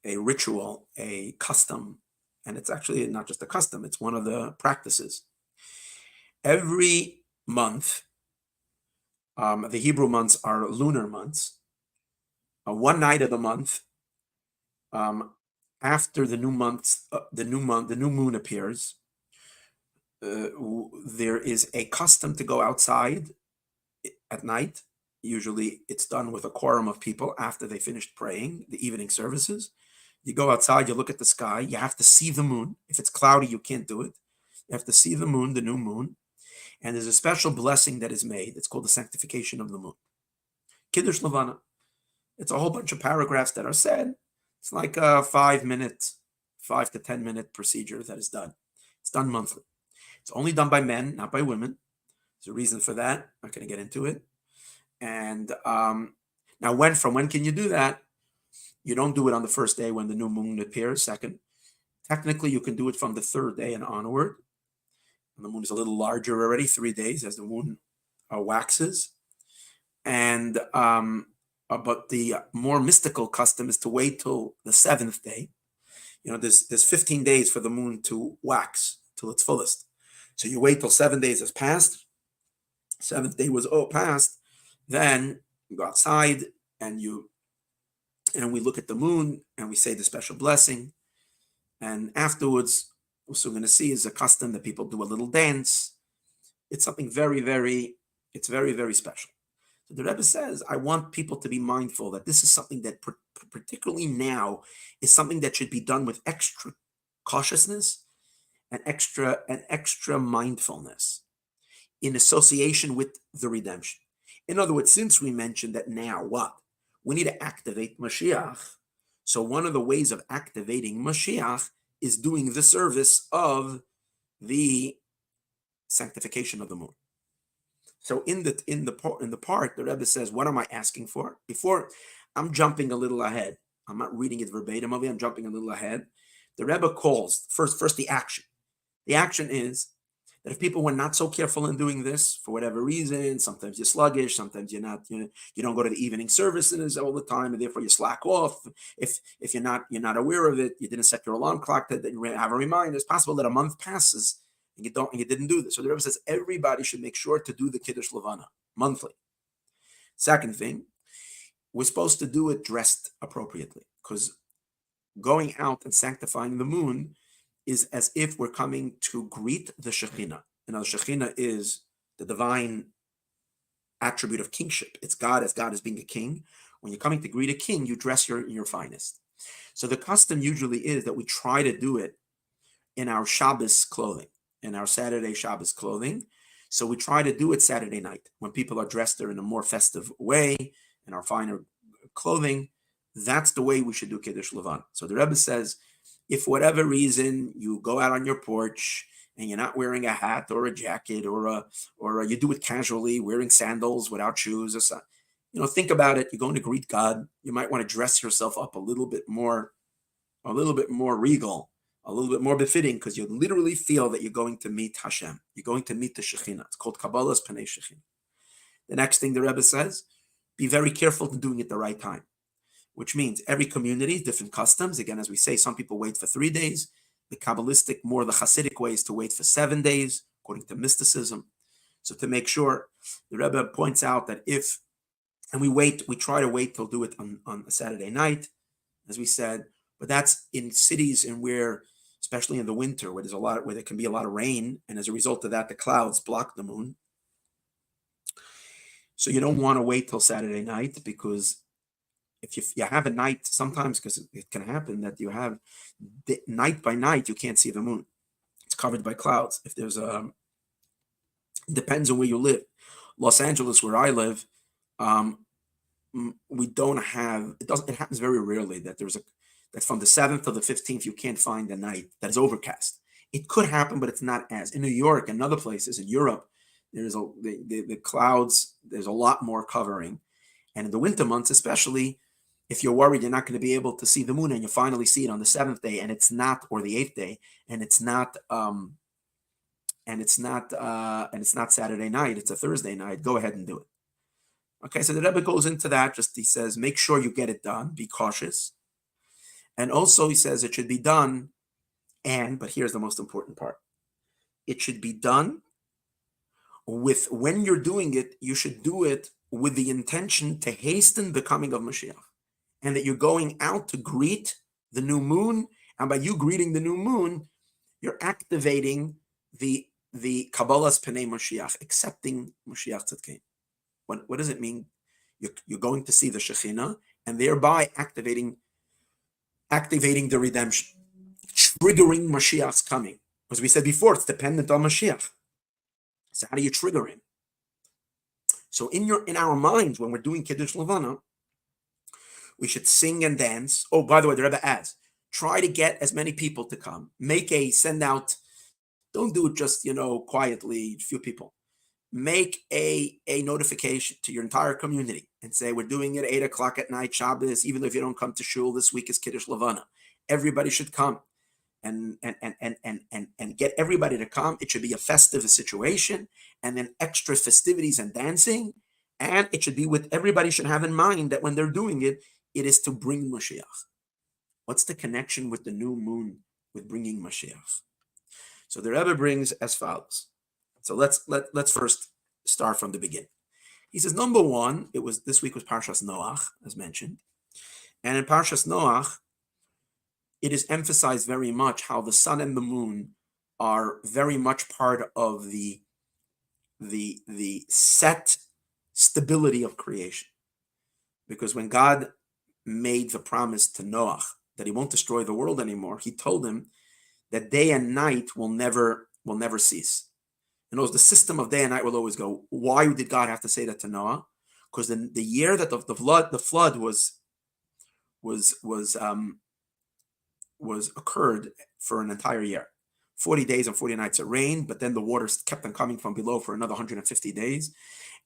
S1: ritual, a custom, and it's actually not just a custom, it's one of the practices. Every month, the Hebrew months are lunar months. One night of the month, after the new moon appears, there is a custom to go outside at night. Usually it's done with a quorum of people after they finished praying the evening services. You go outside, you look at the sky, you have to see the moon. If it's cloudy, you can't do it. You have to see the moon, the new moon. And there's a special blessing that is made. It's called the sanctification of the moon. Kiddush Levana. It's a whole bunch of paragraphs that are said. It's like a 5 to 10 minute procedure that is done. It's done monthly. It's only done by men, not by women. There's a reason for that. I'm not going to get into it. And now from when can you do that? You don't do it on the first day when the new moon appears. Second, technically you can do it from the third day and onward. And the moon is a little larger already, 3 days as the moon waxes. And but the more mystical custom is to wait till the 7th day. There's 15 days for the moon to wax till its fullest. So you wait till 7 days has passed. 7th day was passed. Then you go outside and we look at the moon and we say the special blessing. And afterwards, what we're going to see is a custom that people do a little dance. It's something very, very special. So the Rebbe says, I want people to be mindful that this is something that particularly now is something that should be done with extra cautiousness and extra mindfulness in association with the redemption. In other words, since we mentioned that now what? We need to activate Mashiach. So one of the ways of activating Mashiach is doing the service of the sanctification of the moon. So in the part, the Rebbe says, what am I asking for? Before, I'm jumping a little ahead. I'm not reading it verbatim of it. I'm jumping a little ahead. The Rebbe calls first the action. The action is that if people were not so careful in doing this for whatever reason, sometimes you're sluggish, sometimes you're not, you don't go to the evening services all the time, and therefore you slack off. If you're not aware of it, you didn't set your alarm clock that you have a reminder. It's possible that a month passes and you didn't do this. So the Rebbe says everybody should make sure to do the Kiddush Levana monthly. Second thing, we're supposed to do it dressed appropriately, because going out and sanctifying the moon is as if we're coming to greet the Shekhinah. And the Shekhinah is the divine attribute of kingship. It's God as being a king. When you're coming to greet a king, you dress your finest. So the custom usually is that we try to do it in our Shabbos clothing, in our Saturday Shabbos clothing. So we try to do it Saturday night when people are dressed in a more festive way, in our finer clothing. That's the way we should do Kiddush Levana. So the Rebbe says, if for whatever reason you go out on your porch and you're not wearing a hat or a jacket or you do it casually, wearing sandals without shoes or something, think about it. You're going to greet God. You might want to dress yourself up a little bit more regal, a little bit more befitting, because you literally feel that you're going to meet Hashem. You're going to meet the Shekhinah. It's called Kabbalah's Panei Shekhinah. The next thing the Rebbe says, be very careful in doing it the right time, which means every community, different customs. Again, as we say, some people wait for 3 days. The Kabbalistic, more the Hasidic way is to wait for 7 days, according to mysticism. So to make sure, the Rebbe points out that we try to wait till do it on a Saturday night, as we said, but that's in cities and where, especially in the winter, where there can be a lot of rain, and as a result of that, the clouds block the moon. So you don't want to wait till Saturday night, because if you have a night, sometimes, because it can happen that you have night by night, you can't see the moon. It's covered by clouds. If there's depends on where you live. Los Angeles, where I live, we don't have, it happens very rarely that that from the 7th to the 15th, you can't find a night that is overcast. It could happen, but it's not as. In New York and other places in Europe, there's the clouds, there's a lot more covering. And in the winter months, especially, if you're worried you're not going to be able to see the moon and you finally see it on the 7th day and it's not, or the 8th day, and it's not Saturday night, it's a Thursday night, go ahead and do it. Okay, so the Rebbe goes into that, he says, make sure you get it done, be cautious. And also he says it should be done, but here's the most important part. It should be done when you're doing it, you should do it with the intention to hasten the coming of Mashiach. And that you're going out to greet the new moon, and by you greeting the new moon, you're activating the Kabbalah's Panei Mashiach, accepting Mashiach Tzidkein. What does it mean? You're going to see the Shekhinah, and thereby activating the redemption, triggering Mashiach's coming. As we said before, it's dependent on Mashiach. So how do you trigger him? So in our minds, when we're doing Kiddush Levana, we should sing and dance. Oh, by the way, the Rebbe adds, try to get as many people to come. Send out, don't do it just, quietly, few people. Make a notification to your entire community and say, we're doing it at 8 o'clock at night, Shabbos, even if you don't come to shul, this week is Kiddush Levana. Everybody should come and get everybody to come. It should be a festive situation, and then extra festivities and dancing. And it should be everybody should have in mind that when they're doing it, it is to bring Mashiach. What's the connection with the new moon with bringing Mashiach? So the Rebbe brings as follows. So let's first start from the beginning. He says, number one, this week was Parshas Noach, as mentioned. And in Parshas Noach, it is emphasized very much how the sun and the moon are very much part of the set stability of creation. Because when God made the promise to Noach that he won't destroy the world anymore, he told him that day and night will never cease. In other words, the system of day and night will always go. Why did God have to say that to Noah? Because the year that the flood was occurred for an entire year. 40 days and 40 nights it rained, but then the waters kept on coming from below for another 150 days.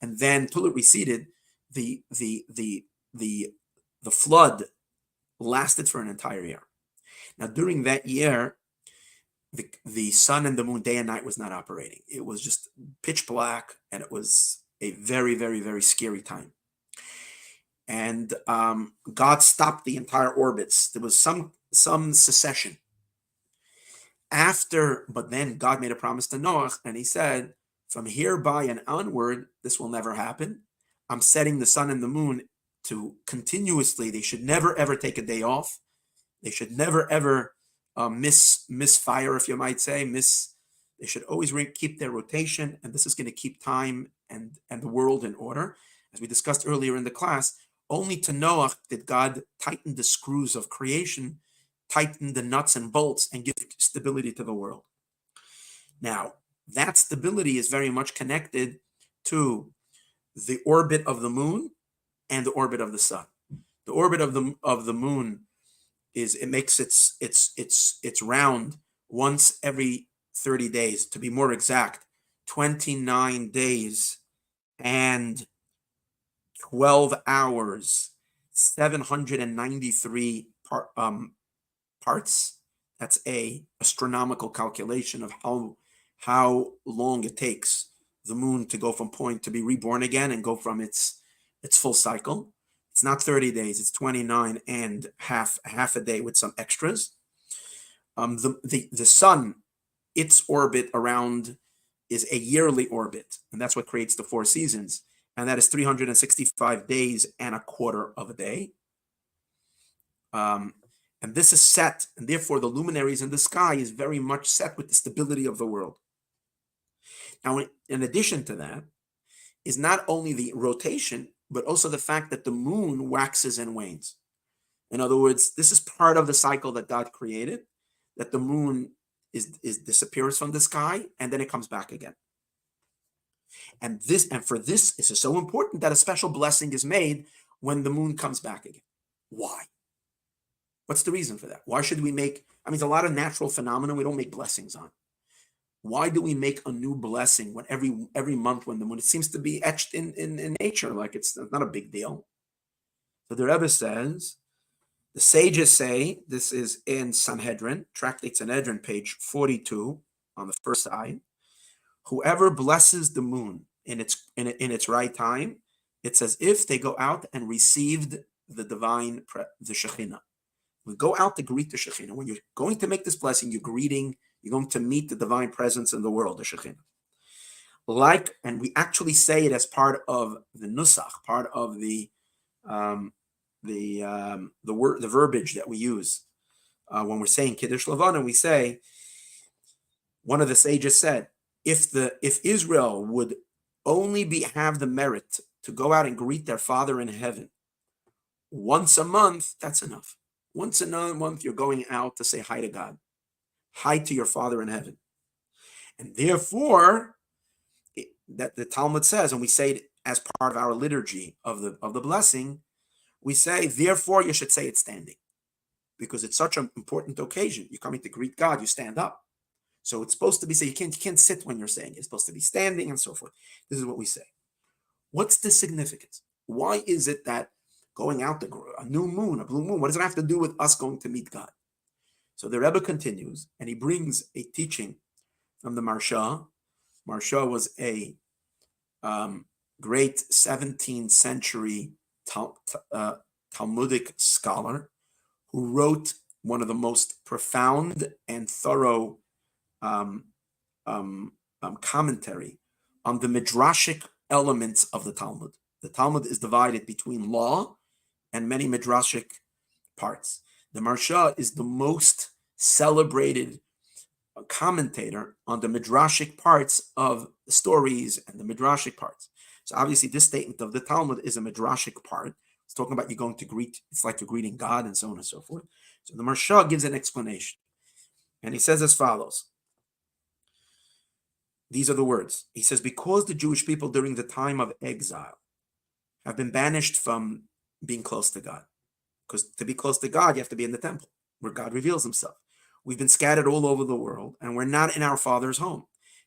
S1: And then till it receded, the flood lasted for an entire year. Now, during that year, the sun and the moon, day and night, was not operating. It was just pitch black, and it was a very, very, very scary time. And God stopped the entire orbits. There was some cessation. But then God made a promise to Noach, and he said, from hereby and onward, this will never happen. I'm setting the sun and the moon to continuously, they should never, ever take a day off. They should never, ever misfire, if you might say. They should always keep their rotation, and this is going to keep time and the world in order. As we discussed earlier in the class, only to Noach did God tighten the screws of creation, tighten the nuts and bolts, and give stability to the world. Now, that stability is very much connected to the orbit of the moon and the orbit of the sun. The orbit of the moon makes its round once every 30 days, to be more exact, 29 days and 12 hours, 793 parts. That's a astronomical calculation of how long it takes the moon to go from point to be reborn again and go from its full cycle. It's not 30 days, it's 29 and half a day with some extras. The sun, its orbit around is a yearly orbit, and that's what creates the 4 seasons, and that is 365 days and a quarter of a day. And this is set, and therefore the luminaries in the sky is very much set with the stability of the world. Now, in addition to that, is not only the rotation, but also the fact that the moon waxes and wanes. In other words, this is part of the cycle that God created, that the moon disappears from the sky and then it comes back again. And for this, this is so important that a special blessing is made when the moon comes back again. Why? What's the reason for that? Why should we make, it's a lot of natural phenomena we don't make blessings on. Why do we make a new blessing when every month when the moon, it seems to be etched in nature, like it's not a big deal. So the Rebbe says, the sages say, this is in Sanhedrin, Tractate Sanhedrin, page 42, on the first side, whoever blesses the moon in its right time, it's as if they go out and received the divine, the Shekhinah. We go out to greet the Shekhinah. When you're going to make this blessing, you're going to meet the divine presence in the world, the Shekhinah. And we actually say it as part of the nusach, part of the verbiage that we use when we're saying Kiddush Levana. We say, one of the sages said, if Israel would only have the merit to go out and greet their Father in heaven once a month, that's enough. Once in a month, you're going out to say hi to God, hi to your Father in heaven. And therefore, that the Talmud says, and we say it as part of our liturgy of the blessing, we say, therefore, you should say it standing, because it's such an important occasion. You're coming to greet God, you stand up. So it's supposed to be, you can't sit when you're saying it. It's supposed to be standing and so forth. This is what we say. What's the significance? Why is it that going out a new moon, a blue moon, what does it have to do with us going to meet God? So the Rebbe continues, and he brings a teaching from the Marsha. Marsha was a great 17th century Talmudic scholar who wrote one of the most profound and thorough commentary on the midrashic elements of the Talmud. The Talmud is divided between law and many midrashic parts. The Marsha is the most celebrated commentator on the midrashic parts of the stories and the midrashic parts. So obviously this statement of the Talmud is a midrashic part. It's talking about you're going to greet, it's like you're greeting God and so on and so forth. So the Marsha gives an explanation. And he says as follows. These are the words. He says, because the Jewish people during the time of exile have been banished from being close to God. Because to be close to God, you have to be in the temple where God reveals himself. We've been scattered all over the world, and we're not in our Father's home.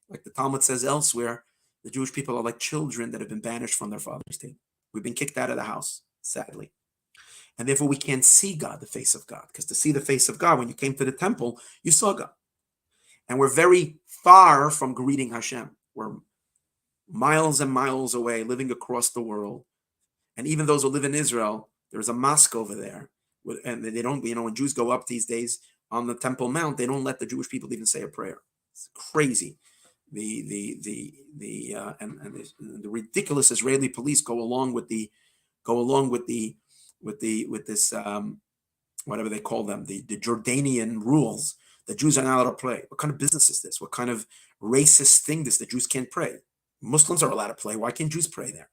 S1: Like the Talmud says elsewhere, the Jewish people are like children that have been banished from their father's table. We've been kicked out of the house, sadly. And therefore we can't see God, the face of God. Because to see the face of God, when you came to the temple, you saw God. And we're very far from greeting Hashem. We're miles and miles away, living across the world. And even those who live in Israel, there's a mosque over there. And they don't, when Jews go up these days on the Temple Mount, they don't let the Jewish people even say a prayer. It's crazy. The ridiculous Israeli police go along with this whatever they call them, the Jordanian rules. The Jews are not allowed to pray. What kind of business is this? What kind of racist thing is the Jews can't pray? Muslims are allowed to pray. Why can't Jews pray there?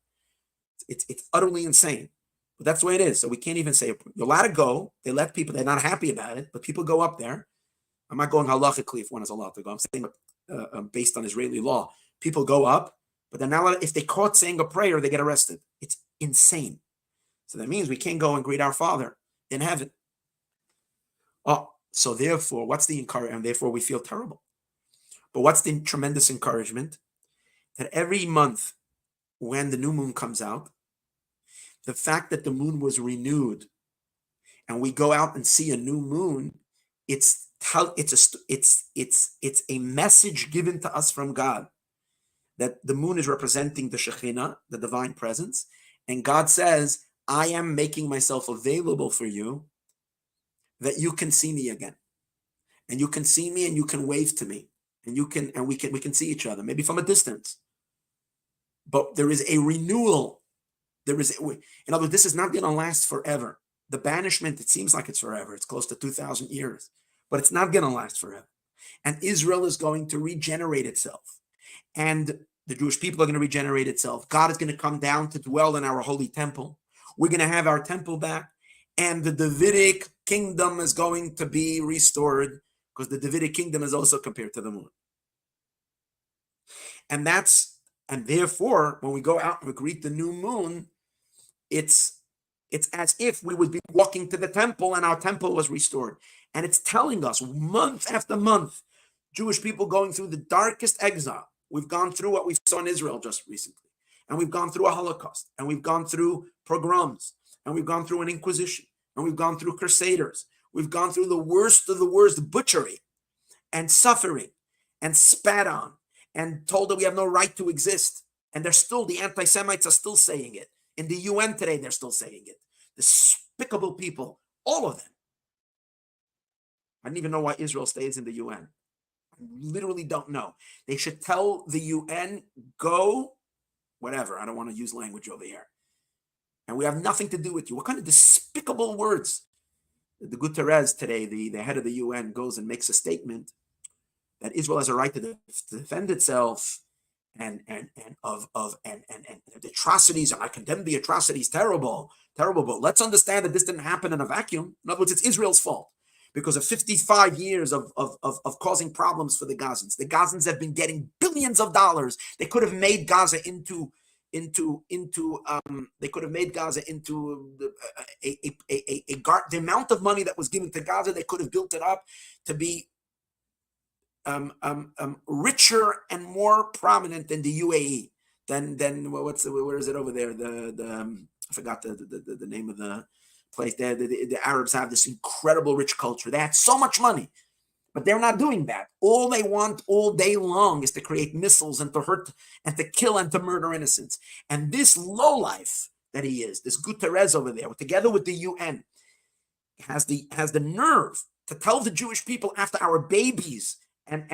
S1: It's utterly insane. But that's the way it is. So we can't even say, you're allowed to go. They let people, they're not happy about it, but people go up there. I'm not going halachically if one is allowed to go. I'm saying based on Israeli law. People go up, but they're not allowed, if they caught saying a prayer, they get arrested. It's insane. So that means we can't go and greet our Father in heaven. Oh, so therefore, what's the encouragement? And therefore we feel terrible. But what's the tremendous encouragement? That every month when the new moon comes out, the fact that the moon was renewed and we go out and see a new moon, it's It's a message given to us from God that the moon is representing the Shekhinah, the divine presence, and God says, I am making myself available for you that you can see me again. And you can see me and you can wave to me. And we can see each other, maybe from a distance. But there is a renewal. In other words, this is not going to last forever. The banishment, it seems like it's forever. It's close to 2,000 years, but it's not going to last forever. And Israel is going to regenerate itself. And the Jewish people are going to regenerate itself. God is going to come down to dwell in our holy temple. We're going to have our temple back. And the Davidic kingdom is going to be restored, because the Davidic kingdom is also compared to the moon. And therefore, when we go out and we greet the new moon, it's as if we would be walking to the temple and our temple was restored. And it's telling us month after month, Jewish people going through the darkest exile. We've gone through what we saw in Israel just recently. And we've gone through a Holocaust. And we've gone through pogroms. And we've gone through an Inquisition. And we've gone through crusaders. We've gone through the worst of the worst butchery and suffering and spat on and told that we have no right to exist. And the anti-Semites are still saying it. In the UN today, they're still saying it. Despicable people, all of them. I don't even know why Israel stays in the UN. I literally don't know. They should tell the UN, go, whatever. I don't want to use language over here. And we have nothing to do with you. What kind of despicable words? The Guterres today, the head of the UN, goes and makes a statement that Israel has a right to defend itself and the atrocities. I condemn the atrocities. Terrible. But let's understand that this didn't happen in a vacuum. In other words, it's Israel's fault because of 55 years of causing problems for the Gazans. The Gazans have been getting billions of dollars. They could have made Gaza into the amount of money that was given to Gaza. They could have built it up to be richer and more prominent than the UAE. Where is it over there? I forgot the name of the place. There, the Arabs have this incredible rich culture. They had so much money, but they're not doing that. All they want all day long is to create missiles and to hurt and to kill and to murder innocents. And this lowlife that he is, this Guterres over there, together with the UN, has the nerve to tell the Jewish people after our babies and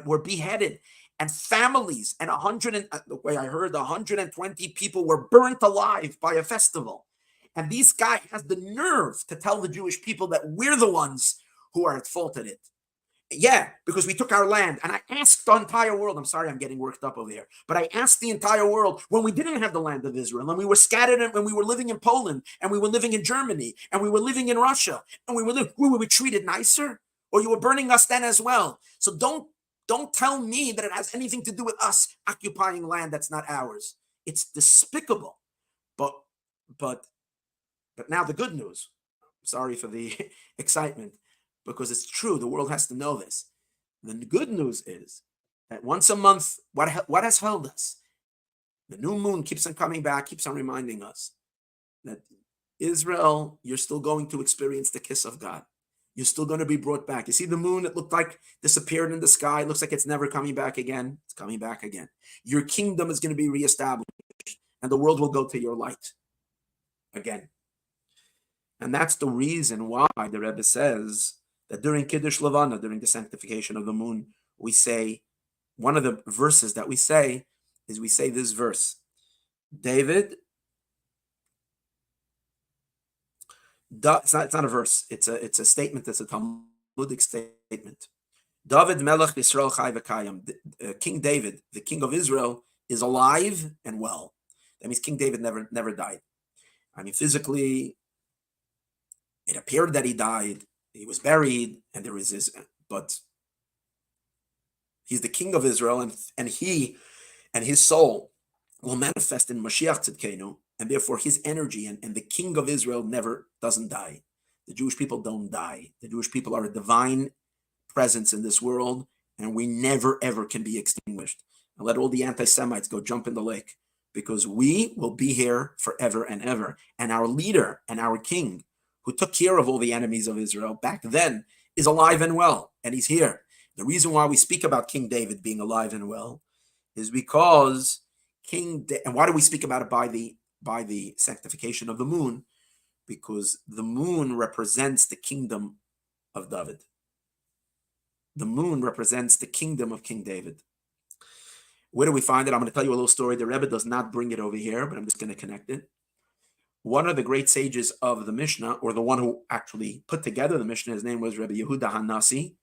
S1: were beheaded, and families, and the way I heard, 120 people were burnt alive by a festival. And this guy has the nerve to tell the Jewish people that we're the ones who are at fault in it. Yeah, because we took our land. And I asked the entire world, I'm sorry I'm getting worked up over here, but I asked the entire world, when we didn't have the land of Israel, and we were scattered, and when we were living in Poland, and we were living in Germany, and we were living in Russia, and we were treated nicer? Or you were burning us then as well? So don't tell me that it has anything to do with us occupying land that's not ours. It's despicable. But now the good news. Sorry for the excitement, because it's true. The world has to know this. The good news is that once a month, what has held us? The new moon keeps on coming back, keeps on reminding us that Israel, you're still going to experience the kiss of God. You're still going to be brought back. You see the moon, it looked like disappeared in the sky. It looks like it's never coming back again. It's coming back again. Your kingdom is going to be reestablished, and the world will go to your light again. And that's the reason why the Rebbe says that during Kiddush Levana, during the sanctification of the moon, we say, one of the verses that we say is, we say this verse, David, it's not a verse, it's a statement, it's a Talmudic statement. David Melech Yisrael Chai V'Kayim, King David, the king of Israel, is alive and well. That means King David never died. I mean, physically, it appeared that he died. He was buried, and there is this, but he's the king of Israel, and he and his soul will manifest in Mashiach Tzidkenu, and therefore his energy and the king of Israel doesn't die. The Jewish people don't die. The Jewish people are a divine presence in this world, and we never ever can be extinguished. And let all the anti-Semites go jump in the lake, because we will be here forever and ever. And our leader and our king, who took care of all the enemies of Israel back then is alive and well, and he's here. The reason why we speak about King David being alive and well is because and why do we speak about it by the sanctification of the moon? Because the moon represents the kingdom of David. The moon represents the kingdom of King David. Where do we find it? I'm going to tell you a little story. The Rebbe does not bring it over here, but I'm just going to connect it. One of the great sages of the Mishnah, or the one who actually put together the Mishnah, his name was Rebbe Yehuda Hanasi.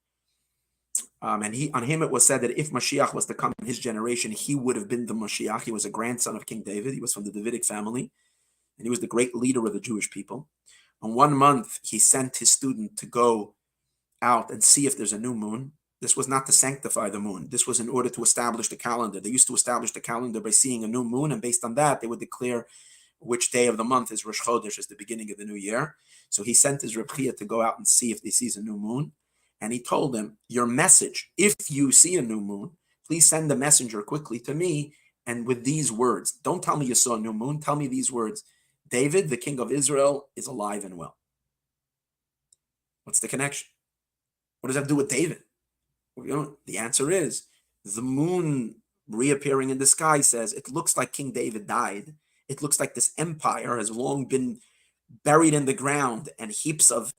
S1: And on him it was said that if Mashiach was to come in his generation, he would have been the Mashiach. He was a grandson of King David. He was from the Davidic family, and he was the great leader of the Jewish people. On 1 month, he sent his student to go out and see if there's a new moon. This was not to sanctify the moon. This was in order to establish the calendar. They used to establish the calendar by seeing a new moon, and based on that, they would declare which day of the month is Rosh Chodesh, is the beginning of the new year. So he sent his Reb Chia to go out and see if he sees a new moon. And he told him, your message, if you see a new moon, please send the messenger quickly to me, and with these words. Don't tell me you saw a new moon. Tell me these words. David, the king of Israel, is alive and well. What's the connection? What does that do with David? Well, the answer is the moon reappearing in the sky says it looks like King David died. It looks like this empire has long been buried in the ground and heaps of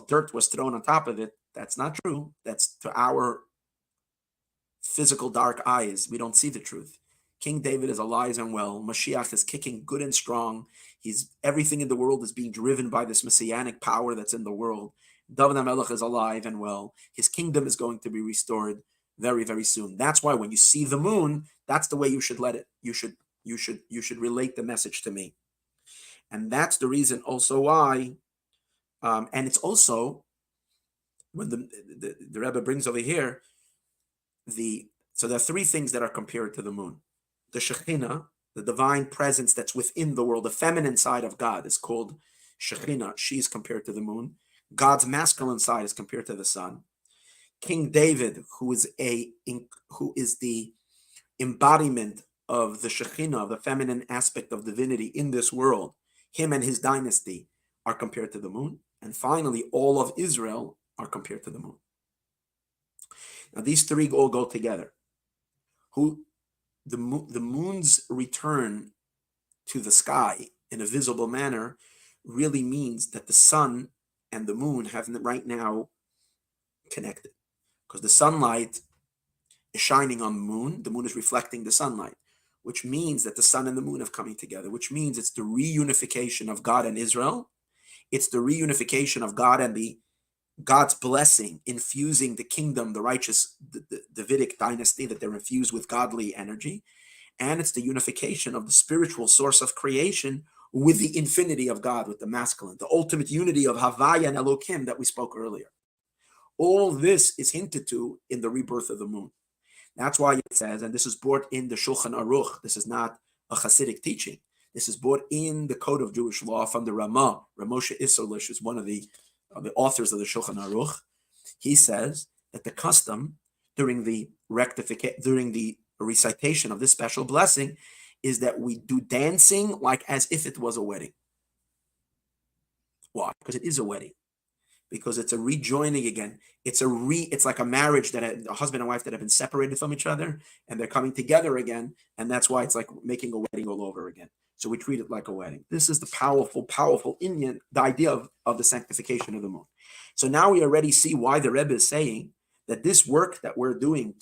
S1: dirt was thrown on top of it. That's not true. That's to our physical dark eyes. We don't see the truth. King David is alive and well. Mashiach is kicking good and strong. Everything in the world is being driven by this messianic power that's in the world. David HaMelech is alive and well. His kingdom is going to be restored very, very soon. That's why when you see the moon, that's the way you should let it. You should relate the message to me. And that's the reason also why, and it's also when the Rebbe brings over here, so there are 3 things that are compared to the moon. The Shekhinah, the divine presence that's within the world, the feminine side of God is called Shekhinah. She's compared to the moon. God's masculine side is compared to the sun. King David, who is the embodiment of the Shekhinah, the feminine aspect of divinity in this world, him and his dynasty are compared to the moon. And finally, all of Israel are compared to the moon. Now, these 3 all go together. The moon's return to the sky in a visible manner really means that the sun and the moon have right now connected, because the sunlight is shining on the moon is reflecting the sunlight, which means that the sun and the moon are coming together, which means it's the reunification of God and Israel. It's the reunification of God and God's blessing, infusing the kingdom, the righteous, the Davidic dynasty, that they're infused with godly energy. And it's the unification of the spiritual source of creation with the infinity of God, with the masculine, the ultimate unity of Havaya and Elokim that we spoke earlier. All this is hinted to in the rebirth of the moon. That's why it says, and this is brought in the Shulchan Aruch, this is not a Hasidic teaching. This is brought in the code of Jewish law from the Ramah. Ramosha Isserlish is one of the authors of the Shulchan Aruch. He says that the custom during the recitation of this special blessing is that we do dancing like as if it was a wedding. Why? Because it is a wedding. Because it's a rejoining again. It's like a marriage that a husband and wife that have been separated from each other, and they're coming together again, and that's why it's like making a wedding all over again. So we treat it like a wedding. This is the powerful, powerful Indian, the idea of the sanctification of the moon. So now we already see why the Rebbe is saying that this work that we're doing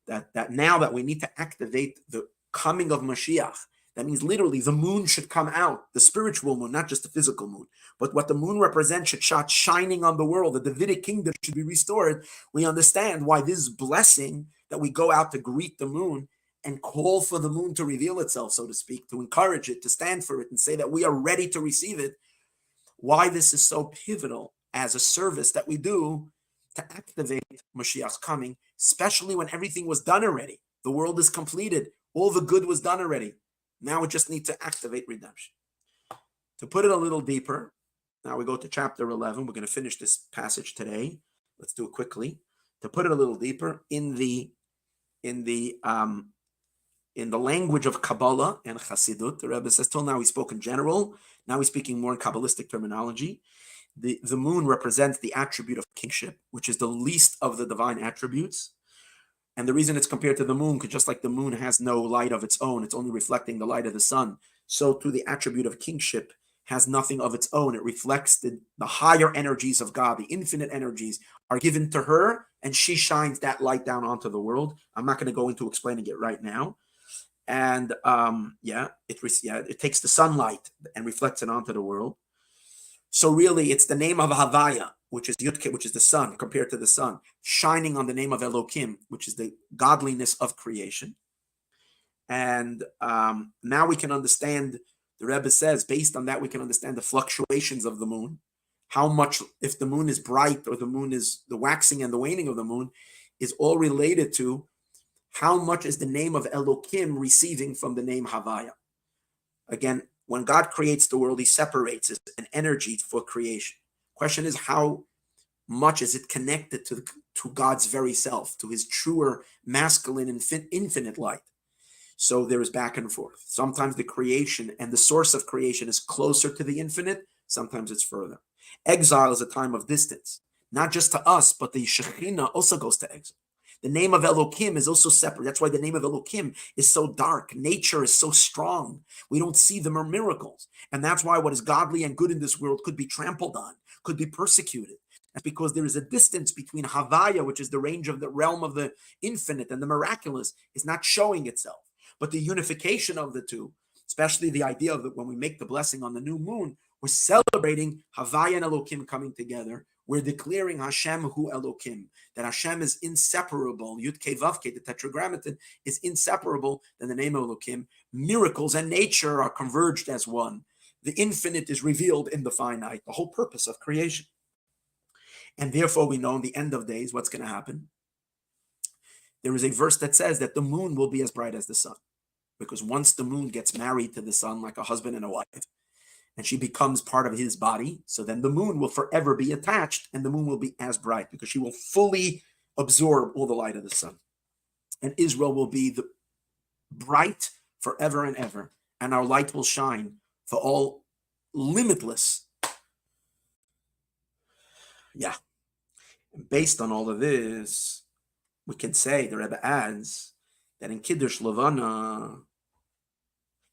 S1: that now that we need to activate the coming of Mashiach, that means literally the moon should come out, the spiritual moon, not just the physical moon, but what the moon represents should start shining on the world. The Davidic kingdom should be restored. We understand why this blessing that we go out to greet the moon and call for the moon to reveal itself, so to speak, to encourage it, to stand for it, and say that we are ready to receive it. Why this is so pivotal as a service that we do to activate Mashiach's coming, especially when everything was done already. The world is completed. All the good was done already. Now we just need to activate redemption. To put it a little deeper, now we go to chapter 11. We're going to finish this passage today. Let's do it quickly. To put it a little deeper, in the language of Kabbalah and Chassidut, the Rebbe says, till now we spoke in general. Now we're speaking more in Kabbalistic terminology. The moon represents the attribute of kingship, which is the least of the divine attributes. And the reason it's compared to the moon, because just like the moon has no light of its own, it's only reflecting the light of the sun. So too the attribute of kingship has nothing of its own. It reflects the higher energies of God. The infinite energies are given to her, and she shines that light down onto the world. I'm not going to go into explaining it right now. And it takes the sunlight and reflects it onto the world. So really, it's the name of Havaya, which is Yudke, which is the sun, compared to the sun, shining on the name of Elokim, which is the godliness of creation. And now we can understand, the Rebbe says, based on that, we can understand the fluctuations of the moon. How much, if the moon is bright or the moon is, the waxing and the waning of the moon is all related to how much is the name of Elokim receiving from the name Havaya. Again, when God creates the world, he separates an energy for creation. Question is, how much is it connected to God's very self, to his truer masculine infinite light? So there is back and forth. Sometimes the creation and the source of creation is closer to the infinite. Sometimes it's further. Exile is a time of distance, not just to us, but the Shekhinah also goes to exile. The name of Elokim is also separate. That's why the name of Elokim is so dark. Nature is so strong. We don't see the miracles. And that's why what is godly and good in this world could be trampled on, could be persecuted. That's because there is a distance between Havaya, which is the range of the realm of the infinite, and the miraculous is not showing itself. But the unification of the two, especially the idea of that when we make the blessing on the new moon, we're celebrating Havaya and Elokim coming together. We're declaring Hashem hu Elokim, that Hashem is inseparable. Yud Kei Vav Kei, the tetragrammaton, is inseparable than the name of Elokim. Miracles and nature are converged as one. The infinite is revealed in the finite, the whole purpose of creation. And therefore we know in the end of days what's going to happen. There is a verse that says that the moon will be as bright as the sun. Because once the moon gets married to the sun like a husband and a wife, and she becomes part of his body, so then the moon will forever be attached, and the moon will be as bright because she will fully absorb all the light of the sun. And Israel will be the bright forever and ever, and our light will shine for all limitless. Yeah. And based on all of this, we can say, the Rebbe adds, that in Kiddush Levana,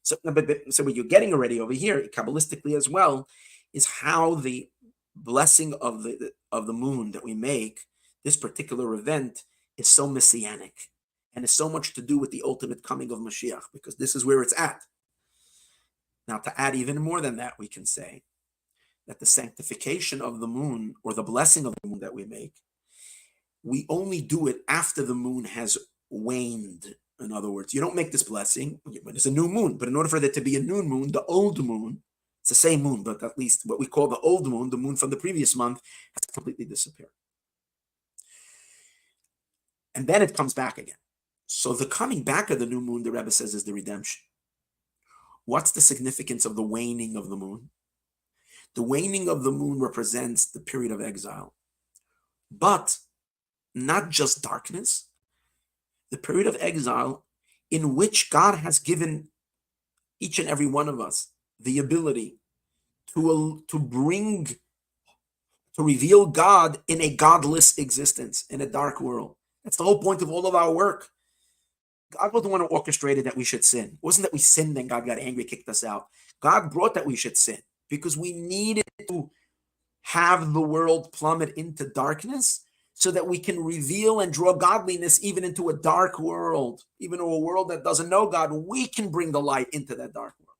S1: so what you're getting already over here, Kabbalistically as well, is how the blessing of the moon that we make, this particular event, is so messianic. And it's so much to do with the ultimate coming of Mashiach, because this is where it's at. Now, to add even more than that, we can say that the sanctification of the moon, or the blessing of the moon that we make, we only do it after the moon has waned. In other words, you don't make this blessing when it's a new moon, but in order for there to be a new moon, the old moon, it's the same moon, but at least what we call the old moon, the moon from the previous month, has completely disappeared. And then it comes back again. So the coming back of the new moon, the Rebbe says, is the redemption. What's the significance of the waning of the moon? The waning of the moon represents the period of exile, but not just darkness, the period of exile in which God has given each and every one of us the ability to reveal God in a godless existence, in a dark world. That's the whole point of all of our work. God wasn't want to orchestrate it that we should sin. It wasn't that we sinned and God got angry, kicked us out. God brought that we should sin because we needed to have the world plummet into darkness so that we can reveal and draw godliness even into a dark world, even to a world that doesn't know God. We can bring the light into that dark world.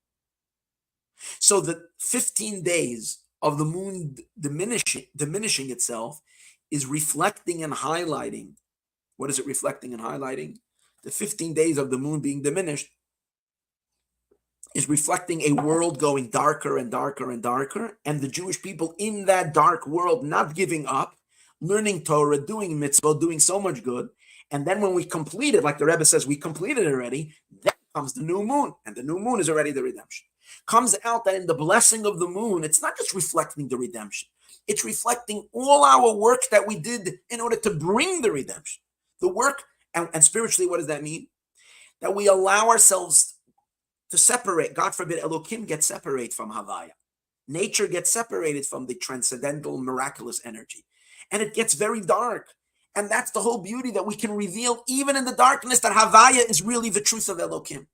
S1: So the 15 days of the moon diminishing itself is reflecting and highlighting. What is it reflecting and highlighting? The 15 days of the moon being diminished is reflecting a world going darker and darker and darker, and the Jewish people in that dark world not giving up, learning Torah, doing mitzvah, doing so much good. And then when we complete it, like the Rebbe says, we completed it already, then comes the new moon, and the new moon is already the redemption. Comes out that in the blessing of the moon, it's not just reflecting the redemption, it's reflecting all our work that we did in order to bring the redemption. The work, and spiritually, what does that mean? That we allow ourselves to separate. God forbid Elokim get separate from Havaya. Nature gets separated from the transcendental, miraculous energy. And it gets very dark. And that's the whole beauty, that we can reveal, even in the darkness, that Havaya is really the truth of Elokim.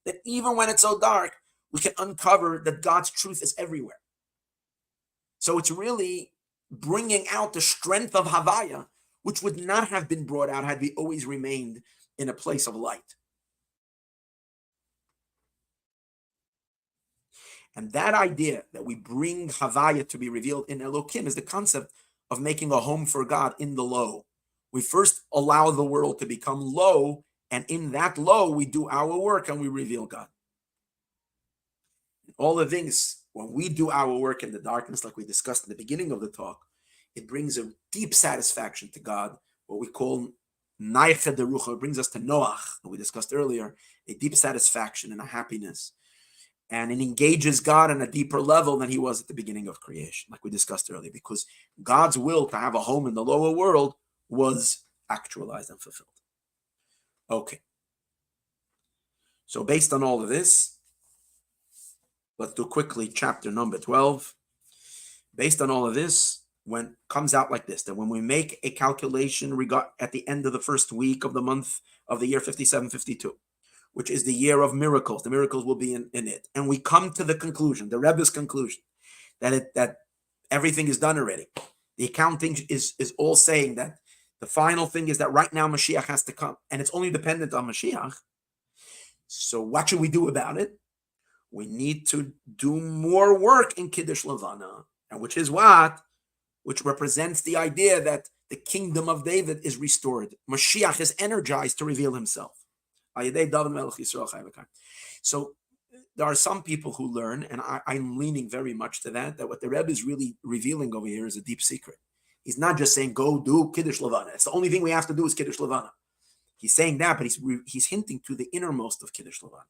S1: That even when it's so dark, we can uncover that God's truth is everywhere. So it's really bringing out the strength of Havaya, which would not have been brought out had we always remained in a place of light. And that idea that we bring Havaya to be revealed in Elokim is the concept of making a home for God in the low. We first allow the world to become low, and in that low, we do our work and we reveal God. All the things, when we do our work in the darkness, like we discussed in the beginning of the talk, it brings a deep satisfaction to God, what we call Naiche Derucha. It brings us to Noach, that we discussed earlier, a deep satisfaction and a happiness. And it engages God on a deeper level than he was at the beginning of creation, like we discussed earlier, because God's will to have a home in the lower world was actualized and fulfilled. Okay. So based on all of this, let's do quickly chapter number 12. Based on all of this, when comes out like this, that when we make a calculation at the end of the first week of the month of the year 5752, which is the year of miracles, the miracles will be in it. And we come to the conclusion, the Rebbe's conclusion, that everything is done already. The accounting is all saying that the final thing is that right now Mashiach has to come, and it's only dependent on Mashiach. So what should we do about it? We need to do more work in Kiddush Levana, and which is what? Which represents the idea that the kingdom of David is restored. Mashiach is energized to reveal himself. So there are some people who learn, and I'm leaning very much to that what the Rebbe is really revealing over here is a deep secret. He's not just saying, go do Kiddush Levana. It's the only thing we have to do is Kiddush Levana. He's saying that, but he's hinting to the innermost of Kiddush Levana.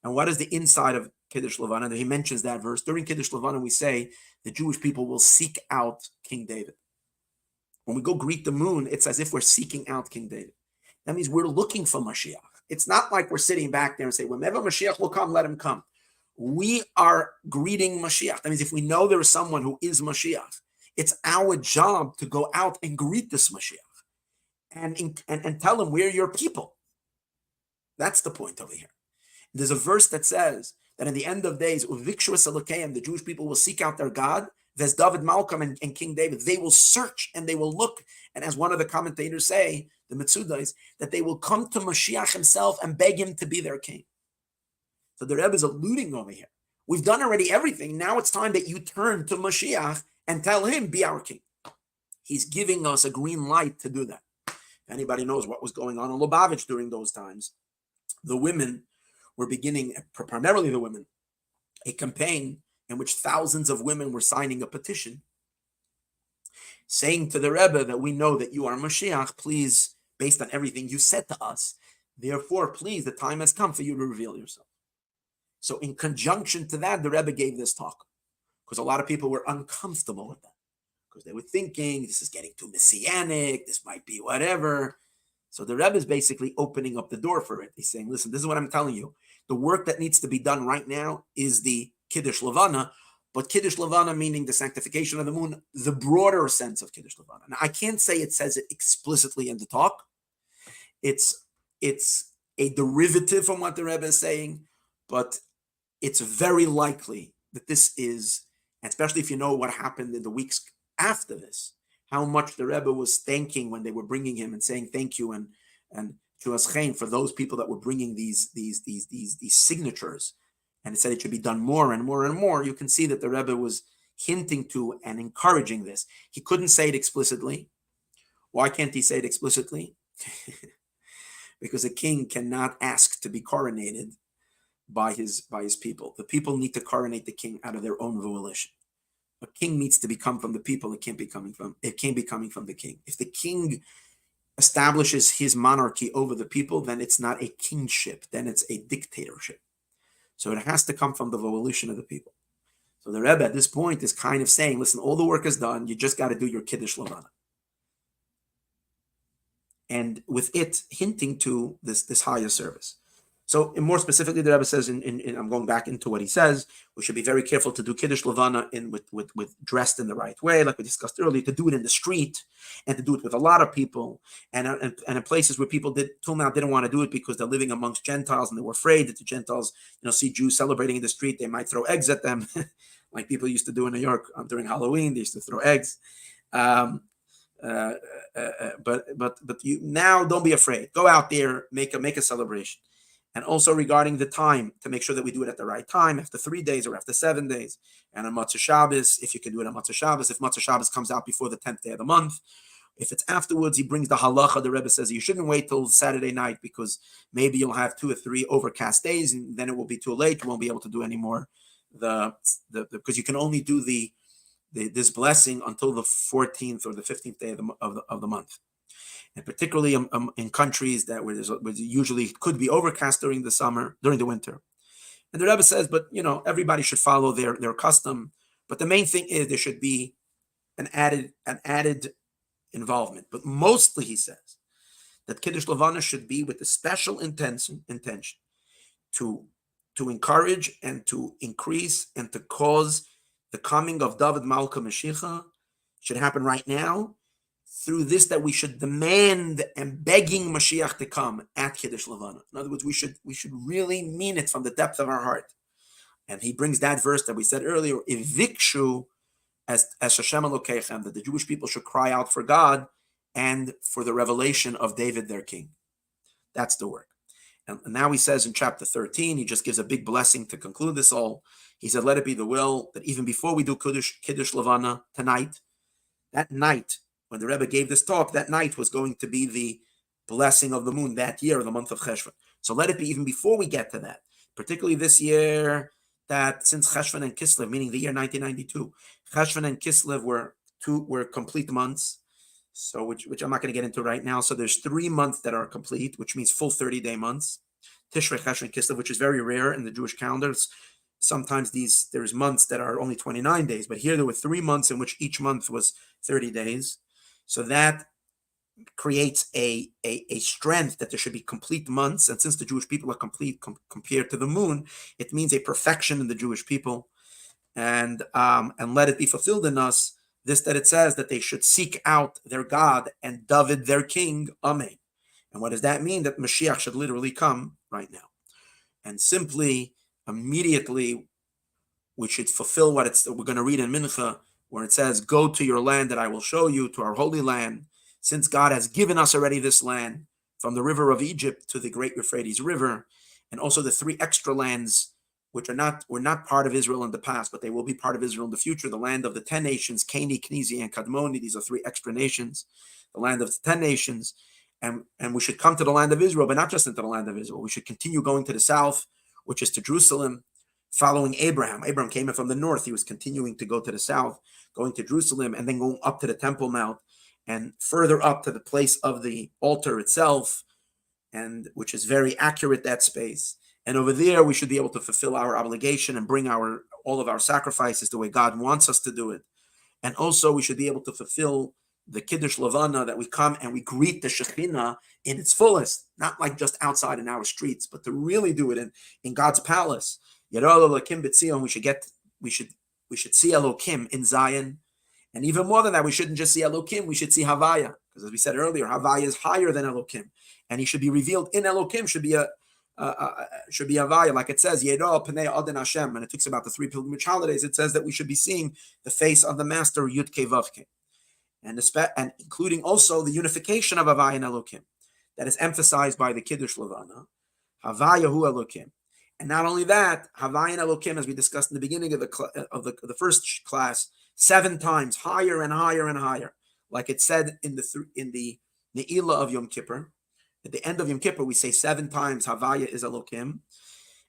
S1: And what is the inside of Kiddush Levana? He mentions that verse. During Kiddush Levana, we say the Jewish people will seek out King David. When we go greet the moon, it's as if we're seeking out King David. That means we're looking for Mashiach. It's not like we're sitting back there and say, whenever Mashiach will come, let him come. We are greeting Mashiach. That means if we know there is someone who is Mashiach, it's our job to go out and greet this Mashiach and tell him we're your people. That's the point over here. There's a verse that says that in the end of days, the Jewish people will seek out their God. There's David Malchus and King David. They will search and they will look. And as one of the commentators say, the Metzudas, that they will come to Mashiach himself and beg him to be their king. So the Rebbe is alluding over here. We've done already everything. Now it's time that you turn to Mashiach and tell him, be our king. He's giving us a green light to do that. If anybody knows what was going on in Lubavitch during those times, the women were beginning, primarily the women, a campaign in which thousands of women were signing a petition saying to the Rebbe that we know that you are Mashiach, please, based on everything you said to us, therefore, please, the time has come for you to reveal yourself. So in conjunction to that, the Rebbe gave this talk because a lot of people were uncomfortable with that because they were thinking this is getting too messianic, this might be whatever. So the Rebbe is basically opening up the door for it. He's saying, listen, this is what I'm telling you. The work that needs to be done right now is the Kiddush Levana, but Kiddush Levana meaning the sanctification of the moon, the broader sense of Kiddush Levana. Now, I can't say it says it explicitly in the talk. It's a derivative from what the Rebbe is saying, but it's very likely that this is, especially if you know what happened in the weeks after this, how much the Rebbe was thanking when they were bringing him and saying thank you and for those people that were bringing these signatures, and it said it should be done more and more and more. You can see that the Rebbe was hinting to and encouraging this. He couldn't say it explicitly. Why can't he say it explicitly? Because a king cannot ask to be coronated by his people. The people need to coronate the king out of their own volition. A king needs to become from the people. It can't be coming from the king. If the king establishes his monarchy over the people, then it's not a kingship. Then it's a dictatorship. So it has to come from the volition of the people. So the Rebbe at this point is kind of saying, listen, all the work is done. You just got to do your Kiddush Levana. And with it hinting to this higher service. So, and more specifically, the Rebbe says, I'm going back into what he says, we should be very careful to do Kiddush Levana with dressed in the right way, like we discussed earlier, to do it in the street and to do it with a lot of people, and in places where people till now didn't want to do it because they're living amongst Gentiles and they were afraid that the Gentiles, see Jews celebrating in the street, they might throw eggs at them, like people used to do in New York during Halloween. They used to throw eggs. But you now don't be afraid. Go out there, make a celebration. And also regarding the time, to make sure that we do it at the right time, after 3 days or after 7 days. And on Matzah Shabbos, if you can do it on Matzah Shabbos, if Matzah Shabbos comes out before the 10th day of the month, if it's afterwards, he brings the halacha. The Rebbe says you shouldn't wait till Saturday night because maybe you'll have 2 or 3 overcast days, and then it will be too late. You won't be able to do anymore because you can only do this blessing until the 14th or the 15th day of the month. And particularly in countries where usually could be overcast during the winter. And the Rebbe says, but everybody should follow their custom. But the main thing is there should be an added involvement. But mostly he says that Kiddush Levana should be with the special intention to encourage and to increase and to cause the coming of David Malchus Mashiach should happen right now. Through this, that we should demand and begging Mashiach to come at Kiddush Levana. In other words, we should really mean it from the depth of our heart. And he brings that verse that we said earlier, Evikshu as Hashem Elokeichem, that the Jewish people should cry out for God and for the revelation of David, their king. That's the work. And now he says in chapter 13, he just gives a big blessing to conclude this all. He said, let it be the will that even before we do Kiddush Levana tonight, that night, when the Rebbe gave this talk, that night was going to be the blessing of the moon that year, the month of Cheshvan. So let it be even before we get to that, particularly this year, that since Cheshvan and Kislev, meaning the year 1992, Cheshvan and Kislev were complete months. So which I'm not going to get into right now. So there's 3 months that are complete, which means full 30-day months. Tishrei, Cheshvan, Kislev, which is very rare in the Jewish calendars. Sometimes there's months that are only 29 days, but here there were 3 months in which each month was 30 days. So that creates a strength that there should be complete months. And since the Jewish people are complete compared to the moon, it means a perfection in the Jewish people. And let it be fulfilled in us, this that it says that they should seek out their God and David their king. Amen. And what does that mean? That Mashiach should literally come right now. And simply, immediately, we should fulfill what we're going to read in Mincha, where it says, go to your land that I will show you, to our holy land, since God has given us already this land, from the river of Egypt to the great Euphrates River, and also the 3 extra lands, which were not part of Israel in the past, but they will be part of Israel in the future, the land of the 10 nations, Cani, Knizi, and Kadmoni. These are 3 extra nations, the land of the 10 nations, and we should come to the land of Israel, but not just into the land of Israel. We should continue going to the south, which is to Jerusalem, following Abraham. Abraham came in from the north. He was continuing to go to the south, going to Jerusalem, and then going up to the Temple Mount, and further up to the place of the altar itself, and which is very accurate, that space. And over there, we should be able to fulfill our obligation and bring all of our sacrifices the way God wants us to do it. And also, we should be able to fulfill the Kiddush Levana, that we come and we greet the Shekhinah in its fullest, not like just outside in our streets, but to really do it in God's palace. Yadol Elokim b'Tzion, we should see Elokim in Zion. And even more than that, we shouldn't just see Elokim, we should see Havaya. Because as we said earlier, Havaya is higher than Elokim. And he should be revealed in Elokim, should be Havaya. Like it says, Yedo Pnei Adon Hashem. And it talks about the 3 pilgrimage holidays. It says that we should be seeing the face of the Master, Yud Kei Vav Kei. And including also the unification of Havaya and Elokim. That is emphasized by the Kiddush Levana. Havaya hu Elokim. And not only that, Havaya and Elokim, as we discussed in the beginning of the first class, 7 times higher and higher and higher, like it said in the Ne'ilah of Yom Kippur. At the end of Yom Kippur, we say 7 times Havaya is Elokim.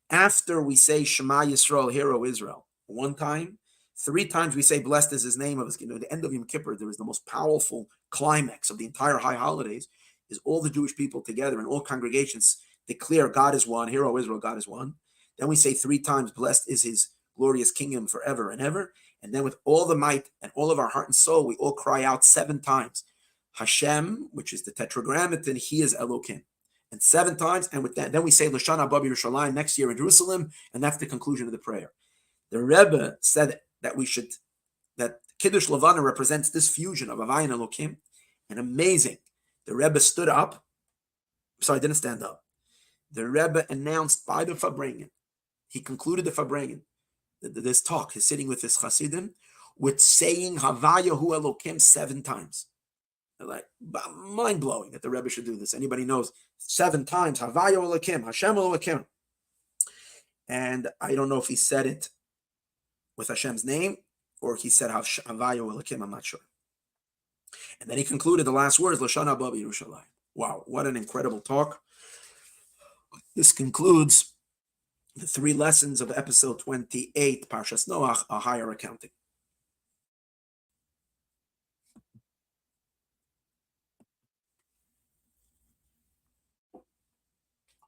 S1: After we say Shema Yisrael, Hear O Israel, 1 time. 3 times we say blessed is his name. At the end of Yom Kippur, there is the most powerful climax of the entire high holidays, is all the Jewish people together and all congregations declare God is one, Hear O Israel, God is one. Then we say 3 times, blessed is his glorious kingdom forever and ever. And then with all the might and all of our heart and soul, we all cry out 7 times. Hashem, which is the tetragrammaton, he is Elokim. And 7 times, and with that, then we say L'Shana Haba B'Yerushalayim next year in Jerusalem, and that's the conclusion of the prayer. The Rebbe said that Kiddush Levana represents this fusion of Havaya and Elokim, and amazing. The Rebbe stood up. Sorry, didn't stand up. The Rebbe announced by the Fabrengen. He concluded the Fabrengen, this talk, his sitting with his Hasidim, with saying Havaya Hu Elokim 7 times. They're like, mind-blowing that the Rebbe should do this. Anybody knows 7 times, Havaya Elokim, Hashem Elokim. And I don't know if he said it with Hashem's name, or he said Havaya Elokim, I'm not sure. And then he concluded the last words, L'Shana Haba B'Yerushalayim. Wow, what an incredible talk. This concludes the 3 lessons of episode 28, Parshas Noach, a higher accounting.